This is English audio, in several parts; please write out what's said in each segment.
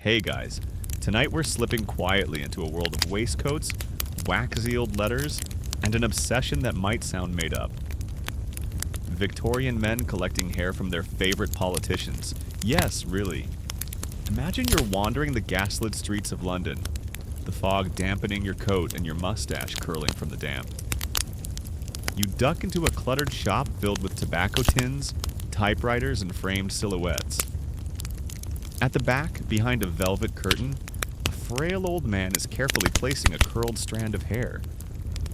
Hey guys, tonight we're slipping quietly into a world of waistcoats, wax-sealed letters, and an obsession that might sound made up. Victorian men collecting hair from their favorite politicians. Yes, really. Imagine you're wandering the gaslit streets of London, the fog dampening your coat and your mustache curling from the damp. You duck into a cluttered shop filled with tobacco tins, typewriters, and framed silhouettes. At the back, behind a velvet curtain, a frail old man is carefully placing a curled strand of hair,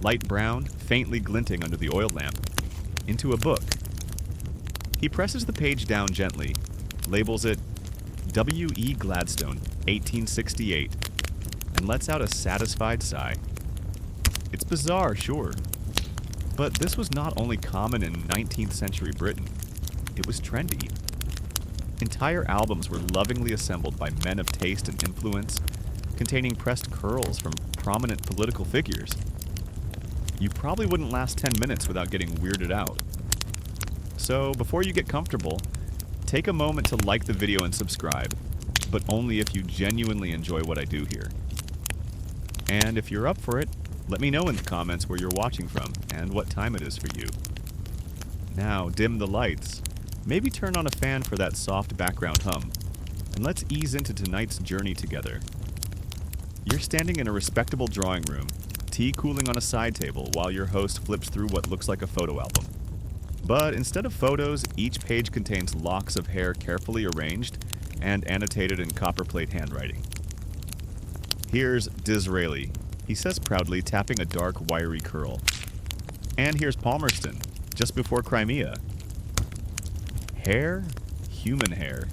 light brown, faintly glinting under the oil lamp, into a book. He presses the page down gently, labels it W. E. Gladstone, 1868, and lets out a satisfied sigh. It's bizarre, sure, but this was not only common in 19th century Britain, it was trendy. Entire albums were lovingly assembled by men of taste and influence, containing pressed curls from prominent political figures. You probably wouldn't last 10 minutes without getting weirded out. So, before you get comfortable, take a moment to like the video and subscribe, but only if you genuinely enjoy what I do here. And if you're up for it, let me know in the comments where you're watching from and what time it is for you. Now, dim the lights. Maybe turn on a fan for that soft background hum, and let's ease into tonight's journey together. You're standing in a respectable drawing room, tea cooling on a side table while your host flips through what looks like a photo album. But instead of photos, each page contains locks of hair carefully arranged and annotated in copperplate handwriting. Here's Disraeli, he says proudly, tapping a dark, wiry curl. And here's Palmerston, just before Crimea. Hair, human hair,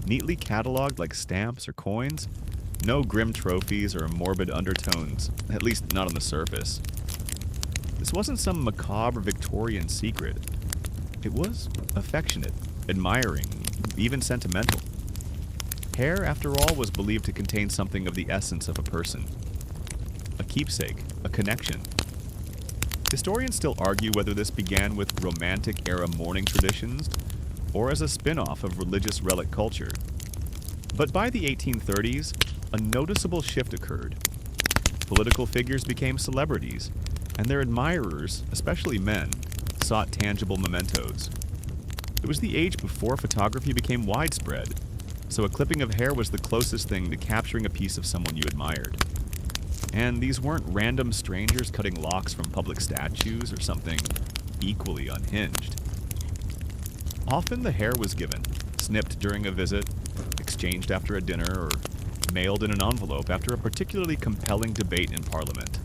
neatly cataloged like stamps or coins, no grim trophies or morbid undertones, at least not on the surface. This wasn't some macabre Victorian secret. It was affectionate, admiring, even sentimental. Hair, after all, was believed to contain something of the essence of a person. A keepsake, a connection. Historians still argue whether this began with Romantic-era mourning traditions or as a spin-off of religious relic culture. But by the 1830s, a noticeable shift occurred. Political figures became celebrities, and their admirers, especially men, sought tangible mementos. It was the age before photography became widespread, so a clipping of hair was the closest thing to capturing a piece of someone you admired. And these weren't random strangers cutting locks from public statues or something equally unhinged. Often the hair was given, snipped during a visit, exchanged after a dinner, or mailed in an envelope after a particularly compelling debate in Parliament.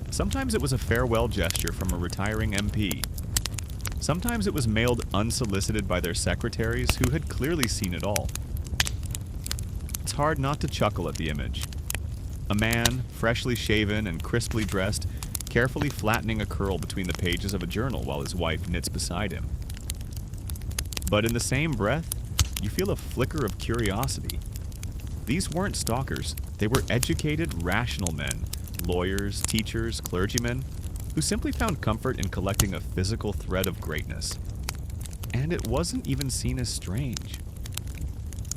Sometimes it was a farewell gesture from a retiring MP. Sometimes it was mailed unsolicited by their secretaries who had clearly seen it all. It's hard not to chuckle at the image. A man, freshly shaven and crisply dressed, carefully flattening a curl between the pages of a journal while his wife knits beside him. But in the same breath, you feel a flicker of curiosity. These weren't stalkers. They were educated, rational men, lawyers, teachers, clergymen, who simply found comfort in collecting a physical thread of greatness. And it wasn't even seen as strange.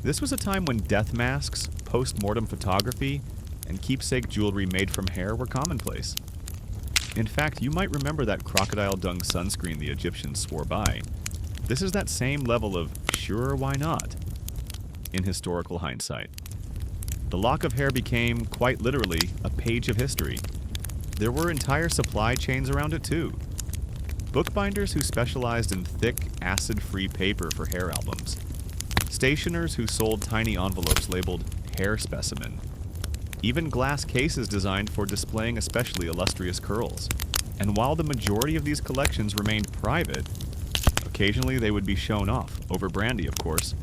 This was a time when death masks, post-mortem photography, and keepsake jewelry made from hair were commonplace. In fact, you might remember that crocodile dung sunscreen the Egyptians swore by. This is that same level of sure, why not, in historical hindsight. The lock of hair became, quite literally, a page of history. There were entire supply chains around it too. Bookbinders who specialized in thick, acid-free paper for hair albums. Stationers who sold tiny envelopes labeled hair specimen. Even glass cases designed for displaying especially illustrious curls. And while the majority of these collections remained private, occasionally they would be shown off, over brandy of course,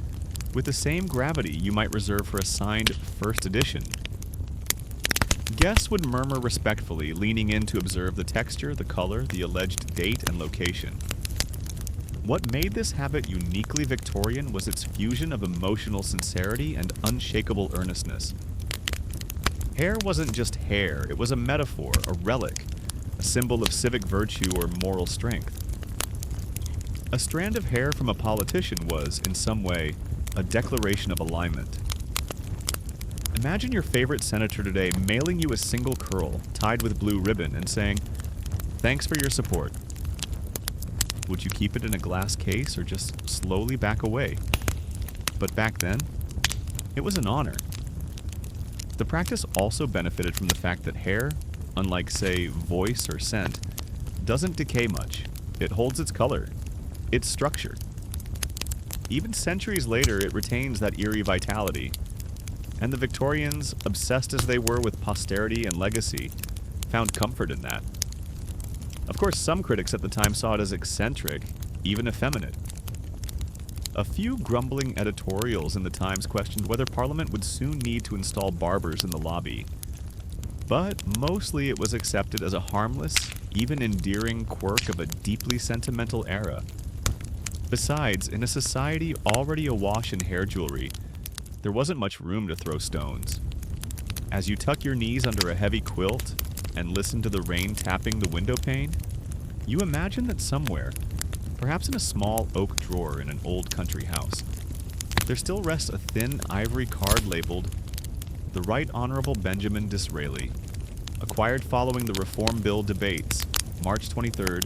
with the same gravity you might reserve for a signed first edition. Guests would murmur respectfully, leaning in to observe the texture, the color, the alleged date, and location. What made this habit uniquely Victorian was its fusion of emotional sincerity and unshakable earnestness. Hair wasn't just hair, it was a metaphor, a relic, a symbol of civic virtue or moral strength. A strand of hair from a politician was, in some way, a declaration of alignment, Imagine your favorite senator today mailing you a single curl tied with blue ribbon and saying, "Thanks for your support." Would you keep it in a glass case or just slowly back away? But back then, it was an honor. The practice also benefited from the fact that hair, unlike, say, voice or scent, doesn't decay much. It holds its color, its structure. Even centuries later, it retains that eerie vitality. And the Victorians, obsessed as they were with posterity and legacy, found comfort in that. Of course, some critics at the time saw it as eccentric, even effeminate. A few grumbling editorials in the Times questioned whether Parliament would soon need to install barbers in the lobby. But mostly it was accepted as a harmless, even endearing quirk of a deeply sentimental era. Besides, in a society already awash in hair jewelry, there wasn't much room to throw stones. As you tuck your knees under a heavy quilt and listen to the rain tapping the window pane, you imagine that somewhere, perhaps in a small oak drawer in an old country house, there still rests a thin ivory card labeled, "The Right Honorable Benjamin Disraeli, acquired following the Reform Bill debates, March 23,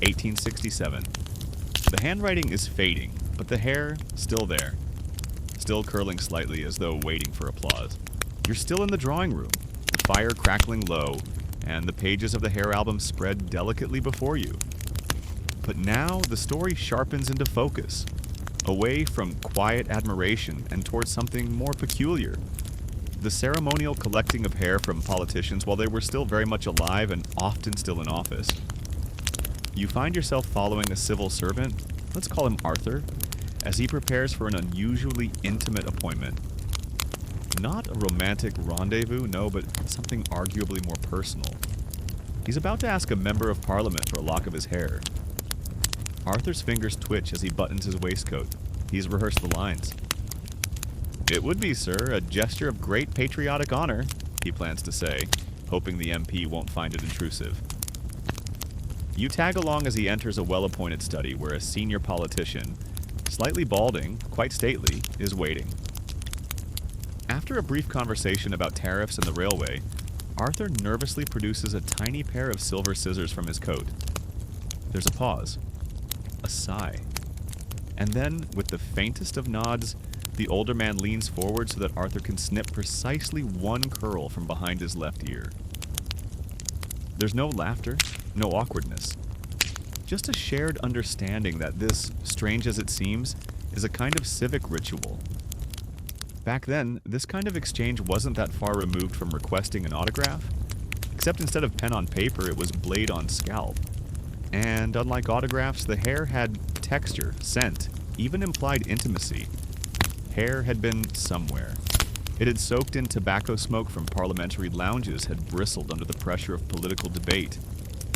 1867. The handwriting is fading, but the hair, still there, still curling slightly as though waiting for applause. You're still in the drawing room, the fire crackling low, and the pages of the hair album spread delicately before you. But now the story sharpens into focus, away from quiet admiration and towards something more peculiar. The ceremonial collecting of hair from politicians while they were still very much alive and often still in office. You find yourself following a civil servant, let's call him Arthur, as he prepares for an unusually intimate appointment. Not a romantic rendezvous, no, but something arguably more personal. He's about to ask a member of Parliament for a lock of his hair. Arthur's fingers twitch as he buttons his waistcoat. He's rehearsed the lines. "It would be, sir, a gesture of great patriotic honor," he plans to say, hoping the MP won't find it intrusive. You tag along as he enters a well-appointed study where a senior politician, slightly balding, quite stately, is waiting. After a brief conversation about tariffs and the railway, Arthur nervously produces a tiny pair of silver scissors from his coat. There's a pause. A sigh. And then, with the faintest of nods, the older man leans forward so that Arthur can snip precisely one curl from behind his left ear. There's no laughter, no awkwardness. Just a shared understanding that this, strange as it seems, is a kind of civic ritual. Back then, this kind of exchange wasn't that far removed from requesting an autograph, except instead of pen on paper, it was blade on scalp. And unlike autographs, the hair had texture, scent, even implied intimacy. Hair had been somewhere. It had soaked in tobacco smoke from parliamentary lounges, had bristled under the pressure of political debate,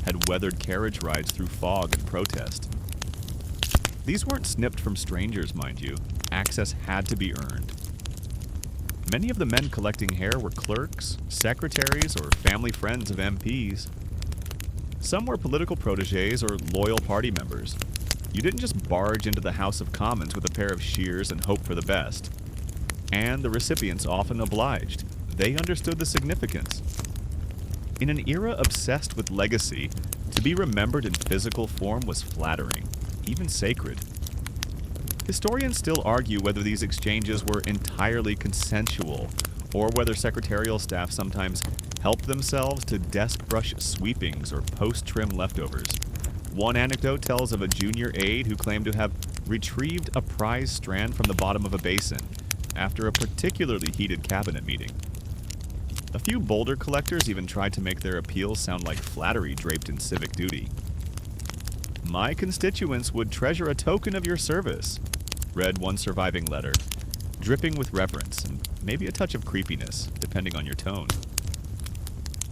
had weathered carriage rides through fog and protest. These weren't snipped from strangers, mind you. Access had to be earned. Many of the men collecting hair were clerks, secretaries, or family friends of MPs. Some were political protégés or loyal party members. You didn't just barge into the House of Commons with a pair of shears and hope for the best. And the recipients often obliged. They understood the significance. In an era obsessed with legacy, to be remembered in physical form was flattering, even sacred. Historians still argue whether these exchanges were entirely consensual, or whether secretarial staff sometimes helped themselves to desk brush sweepings or post-trim leftovers. One anecdote tells of a junior aide who claimed to have retrieved a prized strand from the bottom of a basin after a particularly heated cabinet meeting. A few boulder collectors even tried to make their appeals sound like flattery draped in civic duty. "My constituents would treasure a token of your service," read one surviving letter, dripping with reverence and maybe a touch of creepiness, depending on your tone.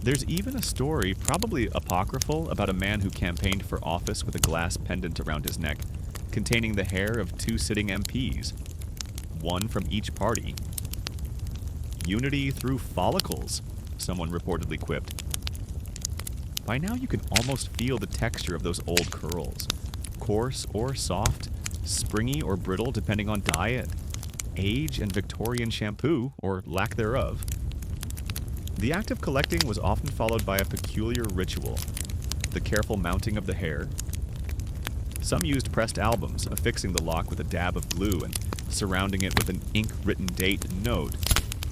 There's even a story, probably apocryphal, about a man who campaigned for office with a glass pendant around his neck, containing the hair of 2 sitting MPs, one from each party. "Unity through follicles," someone reportedly quipped. By now you can almost feel the texture of those old curls, coarse or soft, springy or brittle depending on diet. age and Victorian shampoo, or lack thereof. The act of collecting was often followed by a peculiar ritual, the careful mounting of the hair. Some used pressed albums, affixing the lock with a dab of glue and surrounding it with an ink-written date and note,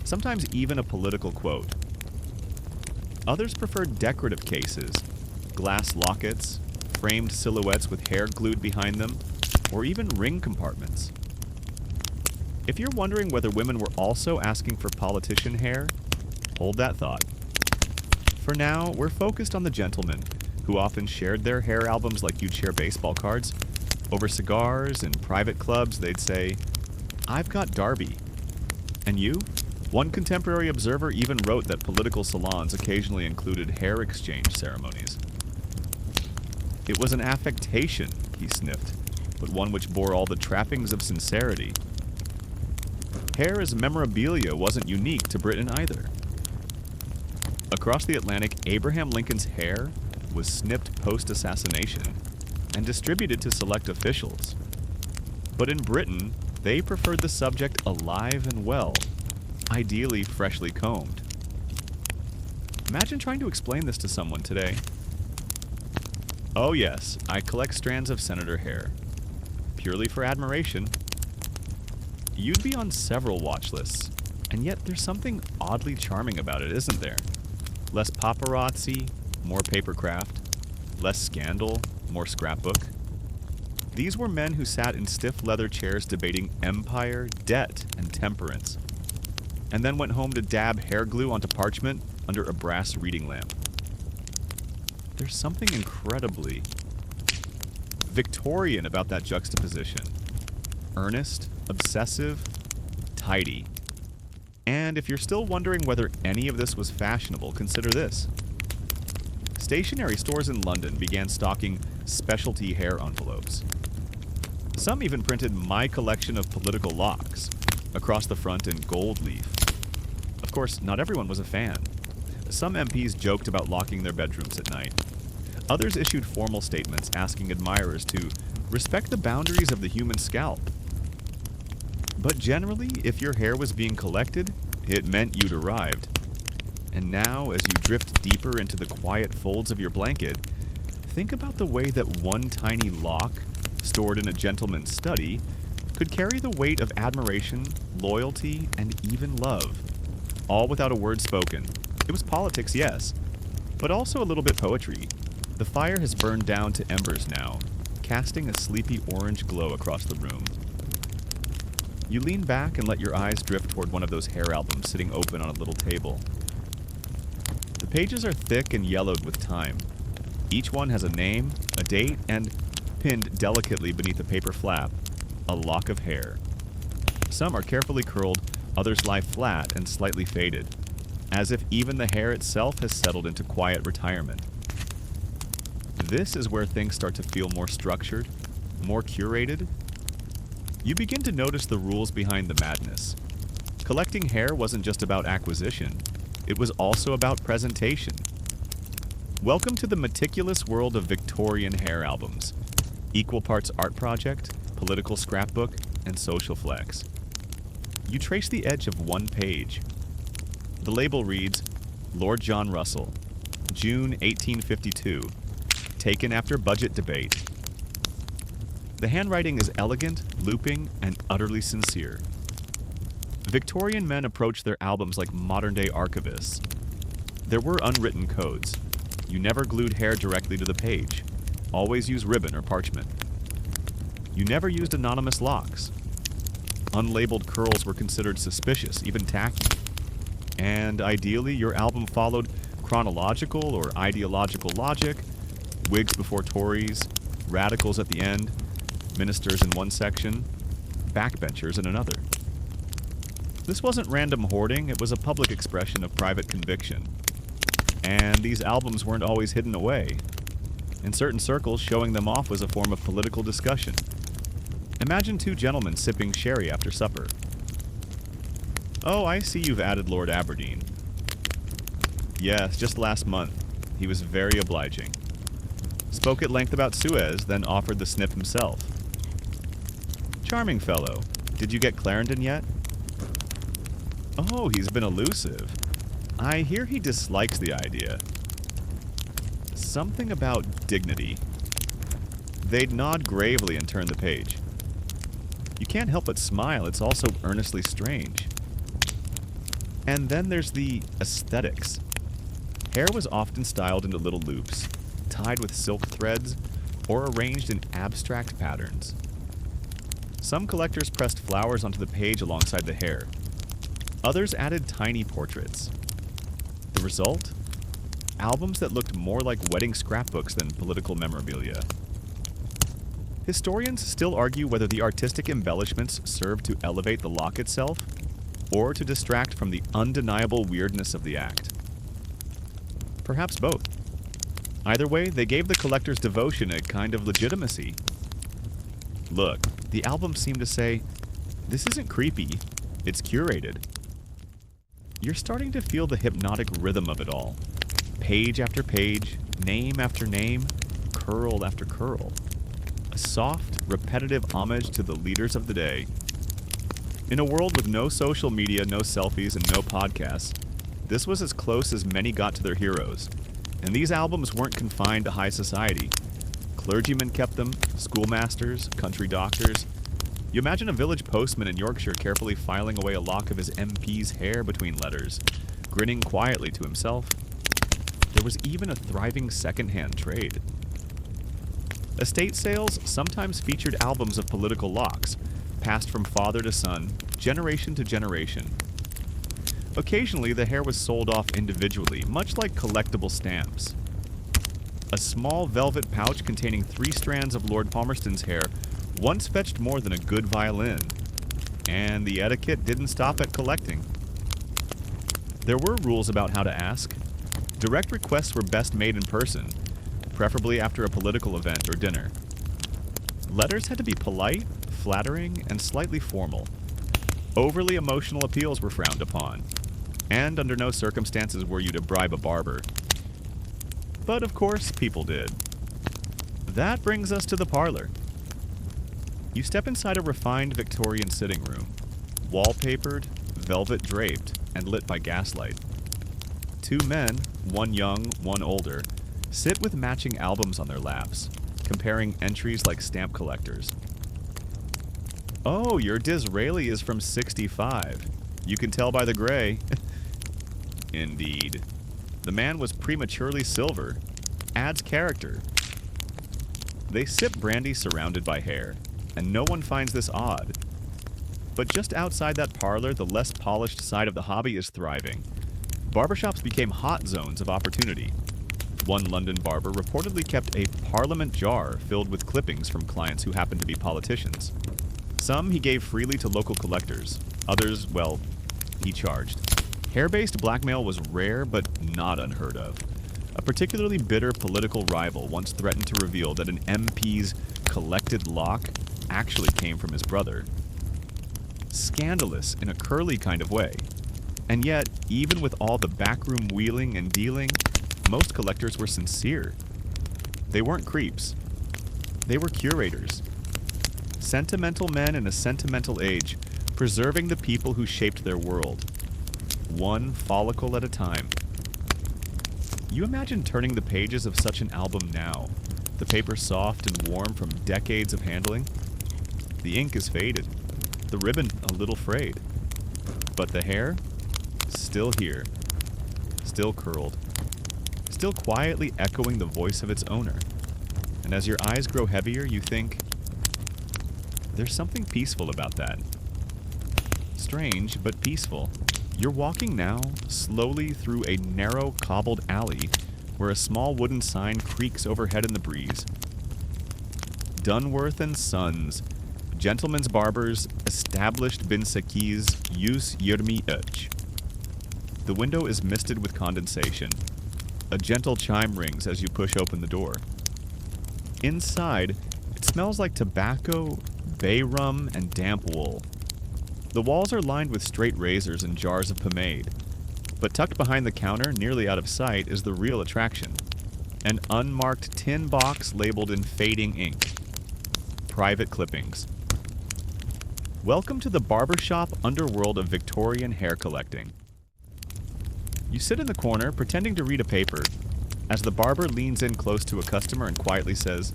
sometimes even a political quote. Others preferred decorative cases, glass lockets, framed silhouettes with hair glued behind them, or even ring compartments. If you're wondering whether women were also asking for politician hair, hold that thought. For now, we're focused on the gentlemen, who often shared their hair albums like you'd share baseball cards. Over cigars and private clubs, they'd say, "I've got Darby." And you? One contemporary observer even wrote that political salons occasionally included hair exchange ceremonies. "It was an affectation," he sniffed, "but one which bore all the trappings of sincerity." Hair as memorabilia wasn't unique to Britain either. Across the Atlantic, Abraham Lincoln's hair was snipped post-assassination and distributed to select officials. But in Britain, they preferred the subject alive and well, ideally freshly combed. Imagine trying to explain this to someone today. "Oh yes, I collect strands of senator hair. Purely for admiration." You'd be on several watch lists, and yet there's something oddly charming about it, isn't there? Less paparazzi, more papercraft. Less scandal, more scrapbook. These were men who sat in stiff leather chairs debating empire, debt, and temperance, and then went home to dab hair glue onto parchment under a brass reading lamp. There's something incredibly Victorian about that juxtaposition. Earnest, obsessive, tidy. And if you're still wondering whether any of this was fashionable, consider this. Stationery stores in London began stocking specialty hair envelopes. Some even printed "My collection of political locks" across the front in gold leaf. Of course, not everyone was a fan. Some MPs joked about locking their bedrooms at night. Others issued formal statements asking admirers to respect the boundaries of the human scalp. But generally, if your hair was being collected, it meant you'd arrived. And now, as you drift deeper into the quiet folds of your blanket, think about the way that one tiny lock, stored in a gentleman's study, could carry the weight of admiration, loyalty, and even love, all without a word spoken. It was politics, yes, but also a little bit poetry. The fire has burned down to embers now, casting a sleepy orange glow across the room. You lean back and let your eyes drift toward one of those hair albums sitting open on a little table. The pages are thick and yellowed with time. Each one has a name, a date, and, pinned delicately beneath a paper flap, a lock of hair. Some are carefully curled, others lie flat and slightly faded, as if even the hair itself has settled into quiet retirement. This is where things start to feel more structured, more curated. You begin to notice the rules behind the madness. Collecting hair wasn't just about acquisition. It was also about presentation. Welcome to the meticulous world of Victorian hair albums. Equal parts art project, political scrapbook, and social flex. You trace the edge of one page. The label reads, Lord John Russell, June 1852, taken after budget debate. The handwriting is elegant, looping, and utterly sincere. Victorian men approached their albums like modern-day archivists. There were unwritten codes. You never glued hair directly to the page. Always use ribbon or parchment. You never used anonymous locks. Unlabeled curls were considered suspicious, even tacky. And ideally, your album followed chronological or ideological logic, Whigs before Tories, radicals at the end, ministers in one section, backbenchers in another. This wasn't random hoarding, it was a public expression of private conviction. And these albums weren't always hidden away. In certain circles, showing them off was a form of political discussion. Imagine two gentlemen sipping sherry after supper. Oh, I see you've added Lord Aberdeen. Yes, just last month. He was very obliging. Spoke at length about Suez, then offered the snip himself. Charming fellow. Did you get Clarendon yet? Oh, he's been elusive. I hear he dislikes the idea. Something about dignity. They'd nod gravely and turn the page. You can't help but smile, it's also earnestly strange. And then there's the aesthetics. Hair was often styled into little loops, tied with silk threads, or arranged in abstract patterns. Some collectors pressed flowers onto the page alongside the hair. Others added tiny portraits. The result? Albums that looked more like wedding scrapbooks than political memorabilia. Historians still argue whether the artistic embellishments served to elevate the lock itself or to distract from the undeniable weirdness of the act. Perhaps both. Either way, they gave the collector's devotion a kind of legitimacy. Look, the albums seem to say, this isn't creepy, it's curated. You're starting to feel the hypnotic rhythm of it all. Page after page, name after name, curl after curl. A soft, repetitive homage to the leaders of the day. In a world with no social media, no selfies, and no podcasts, this was as close as many got to their heroes. And these albums weren't confined to high society. Clergymen kept them, schoolmasters, country doctors. You imagine a village postman in Yorkshire carefully filing away a lock of his MP's hair between letters, grinning quietly to himself. There was even a thriving second-hand trade. Estate sales sometimes featured albums of political locks, passed from father to son, generation to generation. Occasionally, the hair was sold off individually, much like collectible stamps. A small velvet pouch containing 3 strands of Lord Palmerston's hair once fetched more than a good violin, and the etiquette didn't stop at collecting. There were rules about how to ask. Direct requests were best made in person, preferably after a political event or dinner. Letters had to be polite, flattering, and slightly formal. Overly emotional appeals were frowned upon, and under no circumstances were you to bribe a barber. But of course, people did. That brings us to the parlor. You step inside a refined Victorian sitting room, wallpapered, velvet draped, and lit by gaslight. 2 men, one young, one older, sit with matching albums on their laps, comparing entries like stamp collectors. Oh, your Disraeli is from '65. You can tell by the gray. Indeed. The man was prematurely silver. Adds character. They sip brandy surrounded by hair, and no one finds this odd. But just outside that parlor, the less polished side of the hobby is thriving. Barbershops became hot zones of opportunity. One London barber reportedly kept a Parliament jar filled with clippings from clients who happened to be politicians. Some he gave freely to local collectors. Others, well, he charged. Hair-based blackmail was rare but not unheard of. A particularly bitter political rival once threatened to reveal that an MP's collected lock actually came from his brother. Scandalous in a curly kind of way. And yet, even with all the backroom wheeling and dealing, most collectors were sincere. They weren't creeps. They were curators. Sentimental men in a sentimental age, preserving the people who shaped their world. One follicle at a time. You imagine turning the pages of such an album now, the paper soft and warm from decades of handling? The ink is faded, the ribbon a little frayed. But the hair? Still here. Still curled. Still quietly echoing the voice of its owner. And as your eyes grow heavier, you think, there's something peaceful about that. Strange, but peaceful. You're walking now, slowly through a narrow, cobbled alley where a small wooden sign creaks overhead in the breeze. Dunworth and Sons, Gentlemen's Barbers, Established Bin Sekiz, Yus Yirmi Uch. The window is misted with condensation. A gentle chime rings as you push open the door. Inside, it smells like tobacco, bay rum, and damp wool. The walls are lined with straight razors and jars of pomade. But tucked behind the counter, nearly out of sight, is the real attraction. An unmarked tin box labeled in fading ink. Private clippings. Welcome to the barbershop underworld of Victorian hair collecting. You sit in the corner, pretending to read a paper, as the barber leans in close to a customer and quietly says,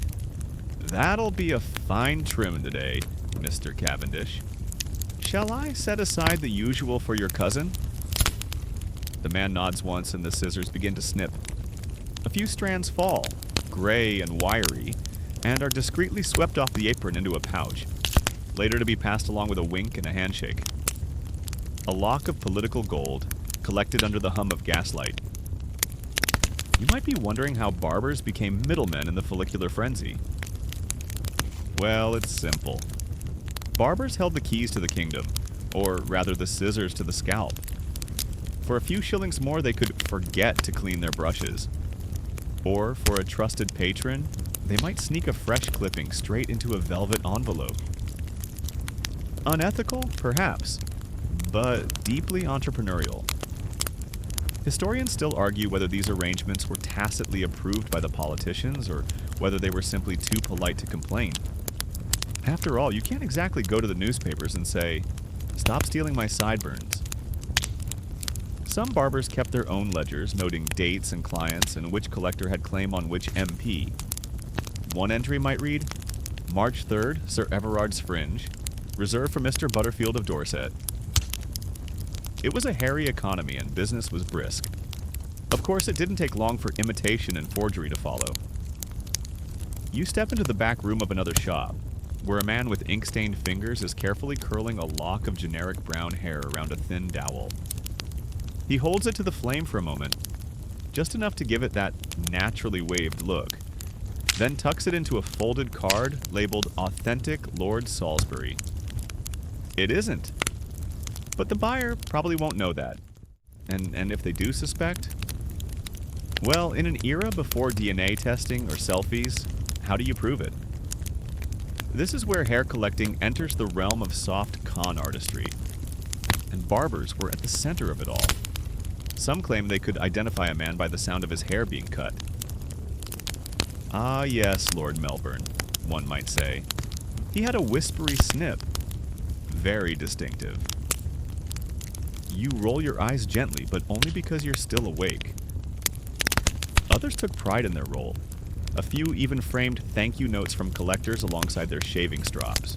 "That'll be a fine trim today, Mr. Cavendish. Shall I set aside the usual for your cousin?" The man nods once and the scissors begin to snip. A few strands fall, gray and wiry, and are discreetly swept off the apron into a pouch, later to be passed along with a wink and a handshake. A lock of political gold, collected under the hum of gaslight. You might be wondering how barbers became middlemen in the follicular frenzy. Well, it's simple. Barbers held the keys to the kingdom, or rather the scissors to the scalp. For a few shillings more, they could forget to clean their brushes. Or, for a trusted patron, they might sneak a fresh clipping straight into a velvet envelope. Unethical, perhaps, but deeply entrepreneurial. Historians still argue whether these arrangements were tacitly approved by the politicians or whether they were simply too polite to complain. After all, you can't exactly go to the newspapers and say, "Stop stealing my sideburns." Some barbers kept their own ledgers, noting dates and clients and which collector had claim on which MP. One entry might read, "March 3rd, Sir Everard's fringe, reserved for Mr. Butterfield of Dorset." It was a hairy economy and business was brisk. Of course, it didn't take long for imitation and forgery to follow. You step into the back room of another shop, where a man with ink-stained fingers is carefully curling a lock of generic brown hair around a thin dowel. He holds it to the flame for a moment, just enough to give it that naturally waved look, then tucks it into a folded card labeled "Authentic Lord Salisbury." It isn't. But the buyer probably won't know that. And if they do suspect? Well, in an era before DNA testing or selfies, how do you prove it? This is where hair collecting enters the realm of soft con artistry. And barbers were at the center of it all. Some claim they could identify a man by the sound of his hair being cut. Ah yes, Lord Melbourne, one might say. He had a whispery snip. Very distinctive. You roll your eyes gently, but only because you're still awake. Others took pride in their role. A few even framed thank you notes from collectors alongside their shaving strops.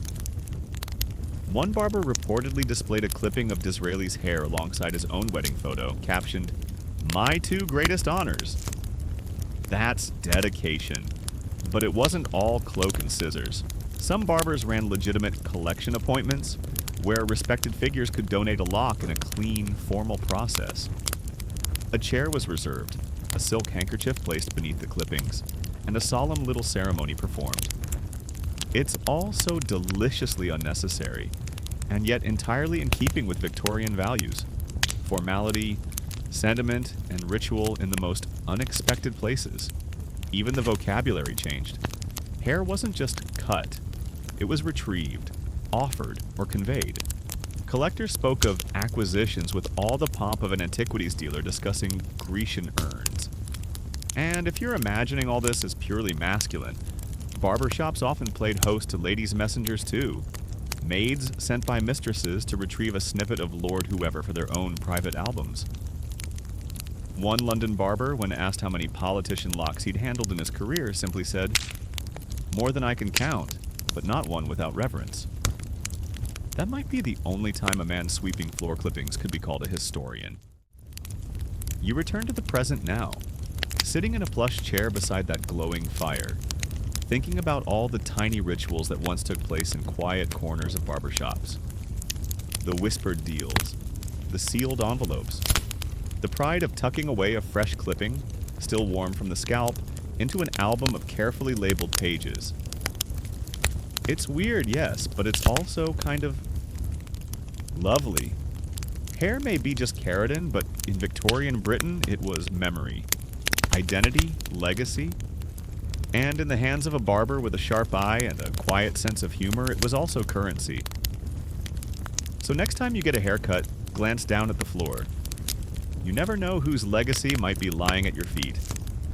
One barber reportedly displayed a clipping of Disraeli's hair alongside his own wedding photo, captioned, "My two greatest honors." That's dedication. But it wasn't all cloak and scissors. Some barbers ran legitimate collection appointments, where respected figures could donate a lock in a clean, formal process. A chair was reserved, a silk handkerchief placed beneath the clippings, and a solemn little ceremony performed. It's all so deliciously unnecessary, and yet entirely in keeping with Victorian values. Formality, sentiment, and ritual in the most unexpected places. Even the vocabulary changed. Hair wasn't just cut, it was retrieved, offered, or conveyed. Collectors spoke of acquisitions with all the pomp of an antiquities dealer discussing Grecian urns. And if you're imagining all this as purely masculine, barbershops often played host to ladies' messengers too. Maids sent by mistresses to retrieve a snippet of Lord Whoever for their own private albums. One London barber, when asked how many politician locks he'd handled in his career, simply said, "More than I can count, but not one without reverence." That might be the only time a man sweeping floor clippings could be called a historian. You return to the present now, sitting in a plush chair beside that glowing fire, thinking about all the tiny rituals that once took place in quiet corners of barbershops. The whispered deals, the sealed envelopes, the pride of tucking away a fresh clipping, still warm from the scalp, into an album of carefully labeled pages. It's weird, yes, but it's also kind of lovely. Hair may be just keratin, but in Victorian Britain, it was memory, identity, legacy. And in the hands of a barber with a sharp eye and a quiet sense of humor, it was also currency. So next time you get a haircut, glance down at the floor. You never know whose legacy might be lying at your feet.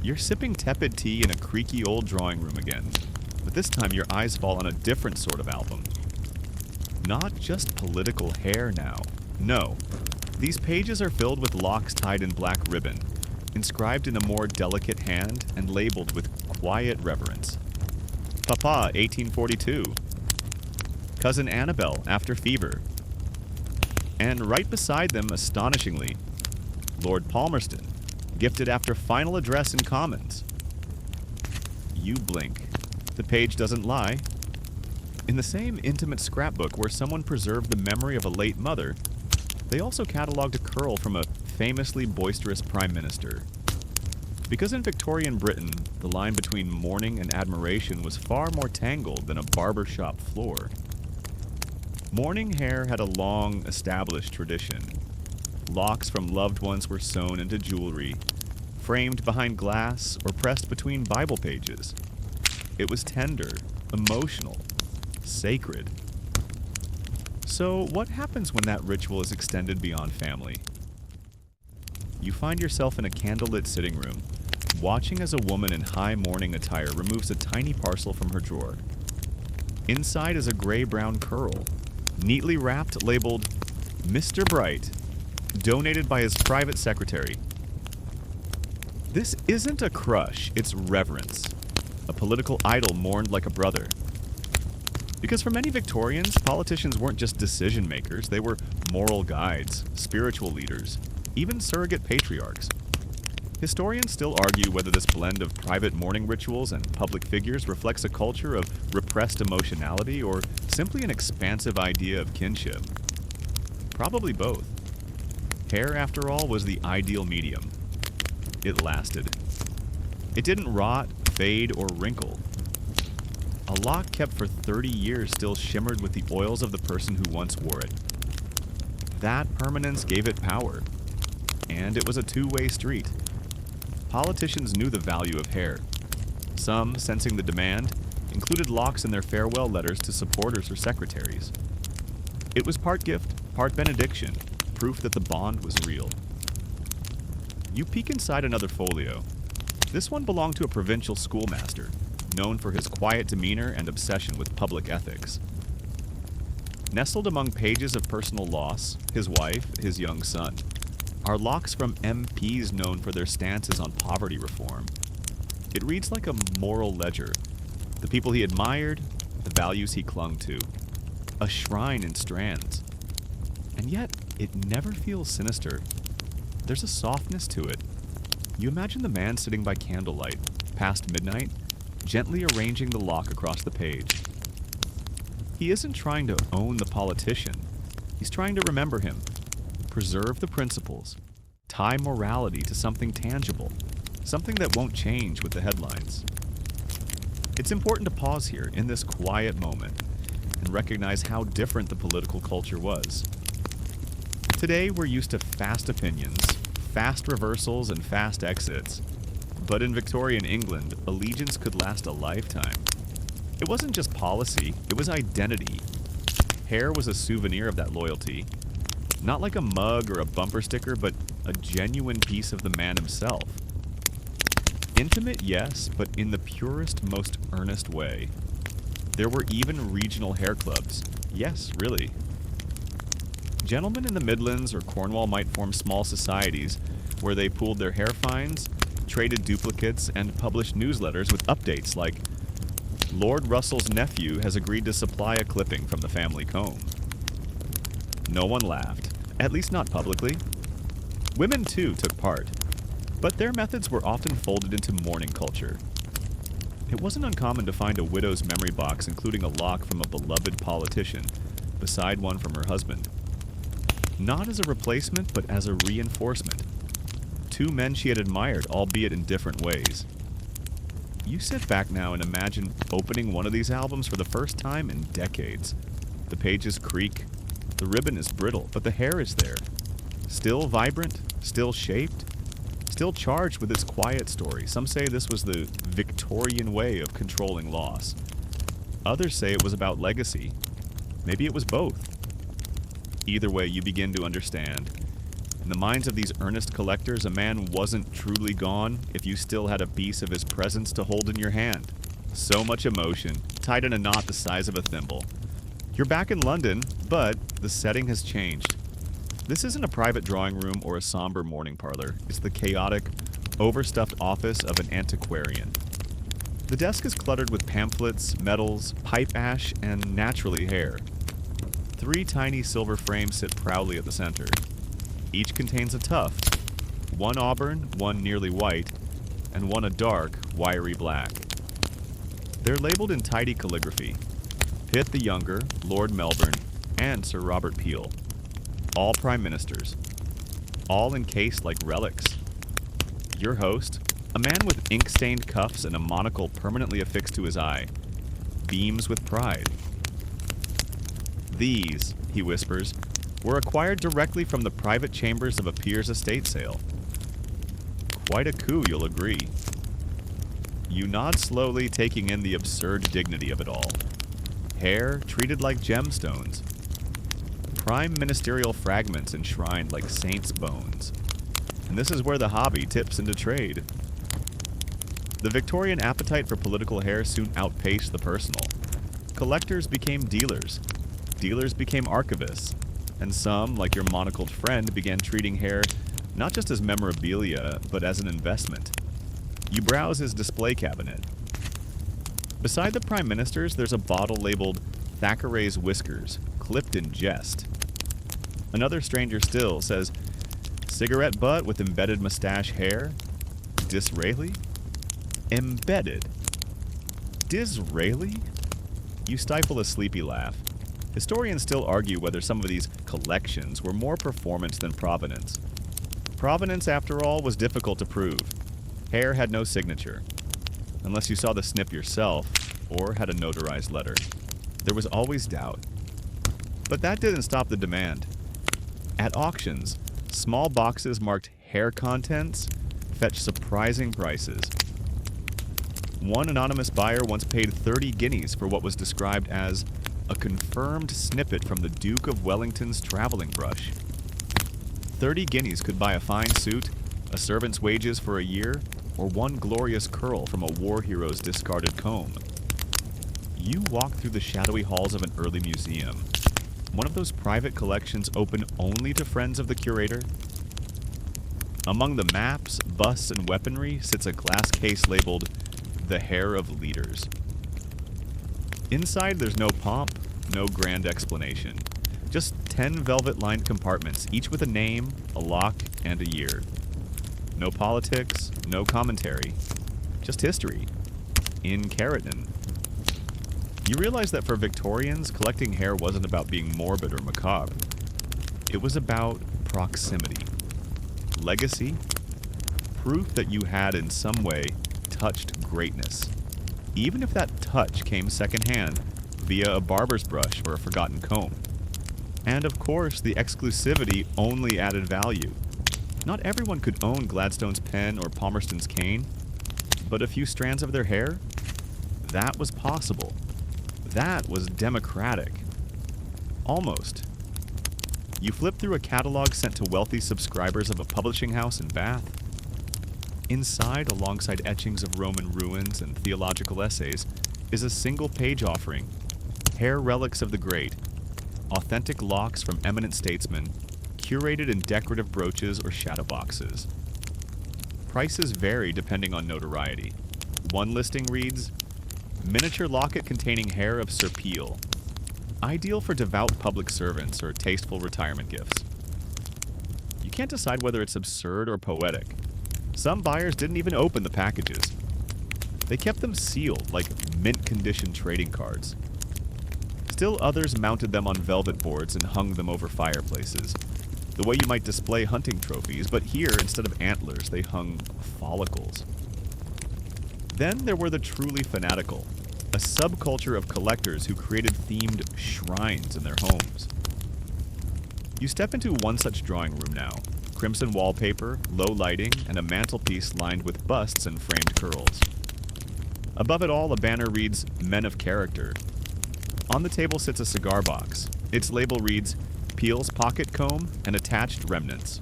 You're sipping tepid tea in a creaky old drawing room again, but this time your eyes fall on a different sort of album. Not just political hair now. No. These pages are filled with locks tied in black ribbon, inscribed in a more delicate hand and labeled with quiet reverence. Papa, 1842. Cousin Annabelle, after fever. And right beside them, astonishingly, Lord Palmerston, gifted after final address in Commons. You blink. The page doesn't lie. In the same intimate scrapbook where someone preserved the memory of a late mother, they also catalogued a curl from a famously boisterous prime minister. Because in Victorian Britain, the line between mourning and admiration was far more tangled than a barbershop floor. Mourning hair had a long, established tradition. Locks from loved ones were sewn into jewelry, framed behind glass or pressed between Bible pages. It was tender, emotional, sacred. So, what happens when that ritual is extended beyond family? You find yourself in a candlelit sitting room, watching as a woman in high mourning attire removes a tiny parcel from her drawer. Inside is a gray-brown curl, neatly wrapped, labeled Mr. Bright, donated by his private secretary. This isn't a crush, it's reverence. A political idol mourned like a brother. Because for many Victorians, politicians weren't just decision makers, they were moral guides, spiritual leaders, even surrogate patriarchs. Historians still argue whether this blend of private mourning rituals and public figures reflects a culture of repressed emotionality or simply an expansive idea of kinship. Probably both. Hair, after all, was the ideal medium. It lasted. It didn't rot, fade, or wrinkle. A lock kept for 30 years still shimmered with the oils of the person who once wore it. That permanence gave it power. And it was a two-way street. Politicians knew the value of hair. Some, sensing the demand, included locks in their farewell letters to supporters or secretaries. It was part gift, part benediction, proof that the bond was real. You peek inside another folio. This one belonged to a provincial schoolmaster, known for his quiet demeanor and obsession with public ethics. Nestled among pages of personal loss, his wife, his young son, are locks from MPs known for their stances on poverty reform. It reads like a moral ledger. The people he admired, the values he clung to. A shrine in strands. And yet, it never feels sinister. There's a softness to it. You imagine the man sitting by candlelight, past midnight, gently arranging the lock across the page. He isn't trying to own the politician. He's trying to remember him, preserve the principles, tie morality to something tangible, something that won't change with the headlines. It's important to pause here in this quiet moment and recognize how different the political culture was. Today, we're used to fast opinions, fast reversals, and fast exits. But in Victorian England, allegiance could last a lifetime. It wasn't just policy, it was identity. Hair was a souvenir of that loyalty. Not like a mug or a bumper sticker, but a genuine piece of the man himself. Intimate, yes, but in the purest, most earnest way. There were even regional hair clubs. Yes, really. Gentlemen in the Midlands or Cornwall might form small societies where they pooled their hair finds, traded duplicates, and published newsletters with updates like, Lord Russell's nephew has agreed to supply a clipping from the family comb. No one laughed, at least not publicly. Women, too, took part, but their methods were often folded into mourning culture. It wasn't uncommon to find a widow's memory box including a lock from a beloved politician, beside one from her husband. Not as a replacement, but as a reinforcement. Two men she had admired, albeit in different ways. You sit back now and imagine opening one of these albums for the first time in decades. The pages creak, the ribbon is brittle, but the hair is there. Still vibrant, still shaped, still charged with its quiet story. Some say this was the Victorian way of controlling loss. Others say it was about legacy. Maybe it was both. Either way, you begin to understand. In the minds of these earnest collectors, a man wasn't truly gone if you still had a piece of his presence to hold in your hand. So much emotion, tied in a knot the size of a thimble. You're back in London, but the setting has changed. This isn't a private drawing room or a somber morning parlor. It's the chaotic, overstuffed office of an antiquarian. The desk is cluttered with pamphlets, medals, pipe ash, and naturally hair. 3 tiny silver frames sit proudly at the center. Each contains a tuft, one auburn, one nearly white, and one a dark, wiry black. They're labeled in tidy calligraphy. Pitt the Younger, Lord Melbourne, and Sir Robert Peel. All prime ministers. All encased like relics. Your host, a man with ink-stained cuffs and a monocle permanently affixed to his eye, beams with pride. These, he whispers, were acquired directly from the private chambers of a peer's estate sale. Quite a coup, you'll agree. You nod slowly, taking in the absurd dignity of it all. Hair treated like gemstones. Prime ministerial fragments enshrined like saints' bones. And this is where the hobby tips into trade. The Victorian appetite for political hair soon outpaced the personal. Collectors became dealers. Dealers became archivists. And some, like your monocled friend, began treating hair not just as memorabilia, but as an investment. You browse his display cabinet. Beside the prime ministers, there's a bottle labeled Thackeray's Whiskers, clipped in jest. Another stranger still says, cigarette butt with embedded mustache hair? Disraeli? Embedded. Disraeli? You stifle a sleepy laugh. Historians still argue whether some of these collections were more performance than provenance. Provenance, after all, was difficult to prove. Hair had no signature, unless you saw the snip yourself or had a notarized letter. There was always doubt. But that didn't stop the demand. At auctions, small boxes marked hair contents fetched surprising prices. One anonymous buyer once paid 30 guineas for what was described as a confirmed snippet from the Duke of Wellington's traveling brush. 30 guineas could buy a fine suit, a servant's wages for a year, or one glorious curl from a war hero's discarded comb. You walk through the shadowy halls of an early museum. One of those private collections open only to friends of the curator. Among the maps, busts, and weaponry sits a glass case labeled The Hair of Leaders. Inside, there's no pomp, no grand explanation. Just 10 velvet-lined compartments, each with a name, a lock, and a year. No politics, no commentary, just history. In keratin. You realize that for Victorians, collecting hair wasn't about being morbid or macabre. It was about proximity. Legacy. Proof that you had in some way touched greatness. Even if that touch came secondhand via a barber's brush or a forgotten comb. And of course, the exclusivity only added value. Not everyone could own Gladstone's pen or Palmerston's cane, but a few strands of their hair? That was possible. That was democratic. Almost. You flip through a catalog sent to wealthy subscribers of a publishing house in Bath. Inside, alongside etchings of Roman ruins and theological essays, is a single-page offering, Hair Relics of the Great, authentic locks from eminent statesmen, curated in decorative brooches or shadow boxes. Prices vary depending on notoriety. One listing reads, miniature locket containing hair of Sir Peel, ideal for devout public servants or tasteful retirement gifts. You can't decide whether it's absurd or poetic. Some buyers didn't even open the packages. They kept them sealed like mint-condition trading cards. Still others mounted them on velvet boards and hung them over fireplaces, the way you might display hunting trophies, but here, instead of antlers, they hung follicles. Then there were the truly fanatical, a subculture of collectors who created themed shrines in their homes. You step into one such drawing room now. Crimson wallpaper, low lighting, and a mantelpiece lined with busts and framed curls. Above it all, a banner reads, Men of Character. On the table sits a cigar box. Its label reads, Peel's Pocket Comb and Attached Remnants.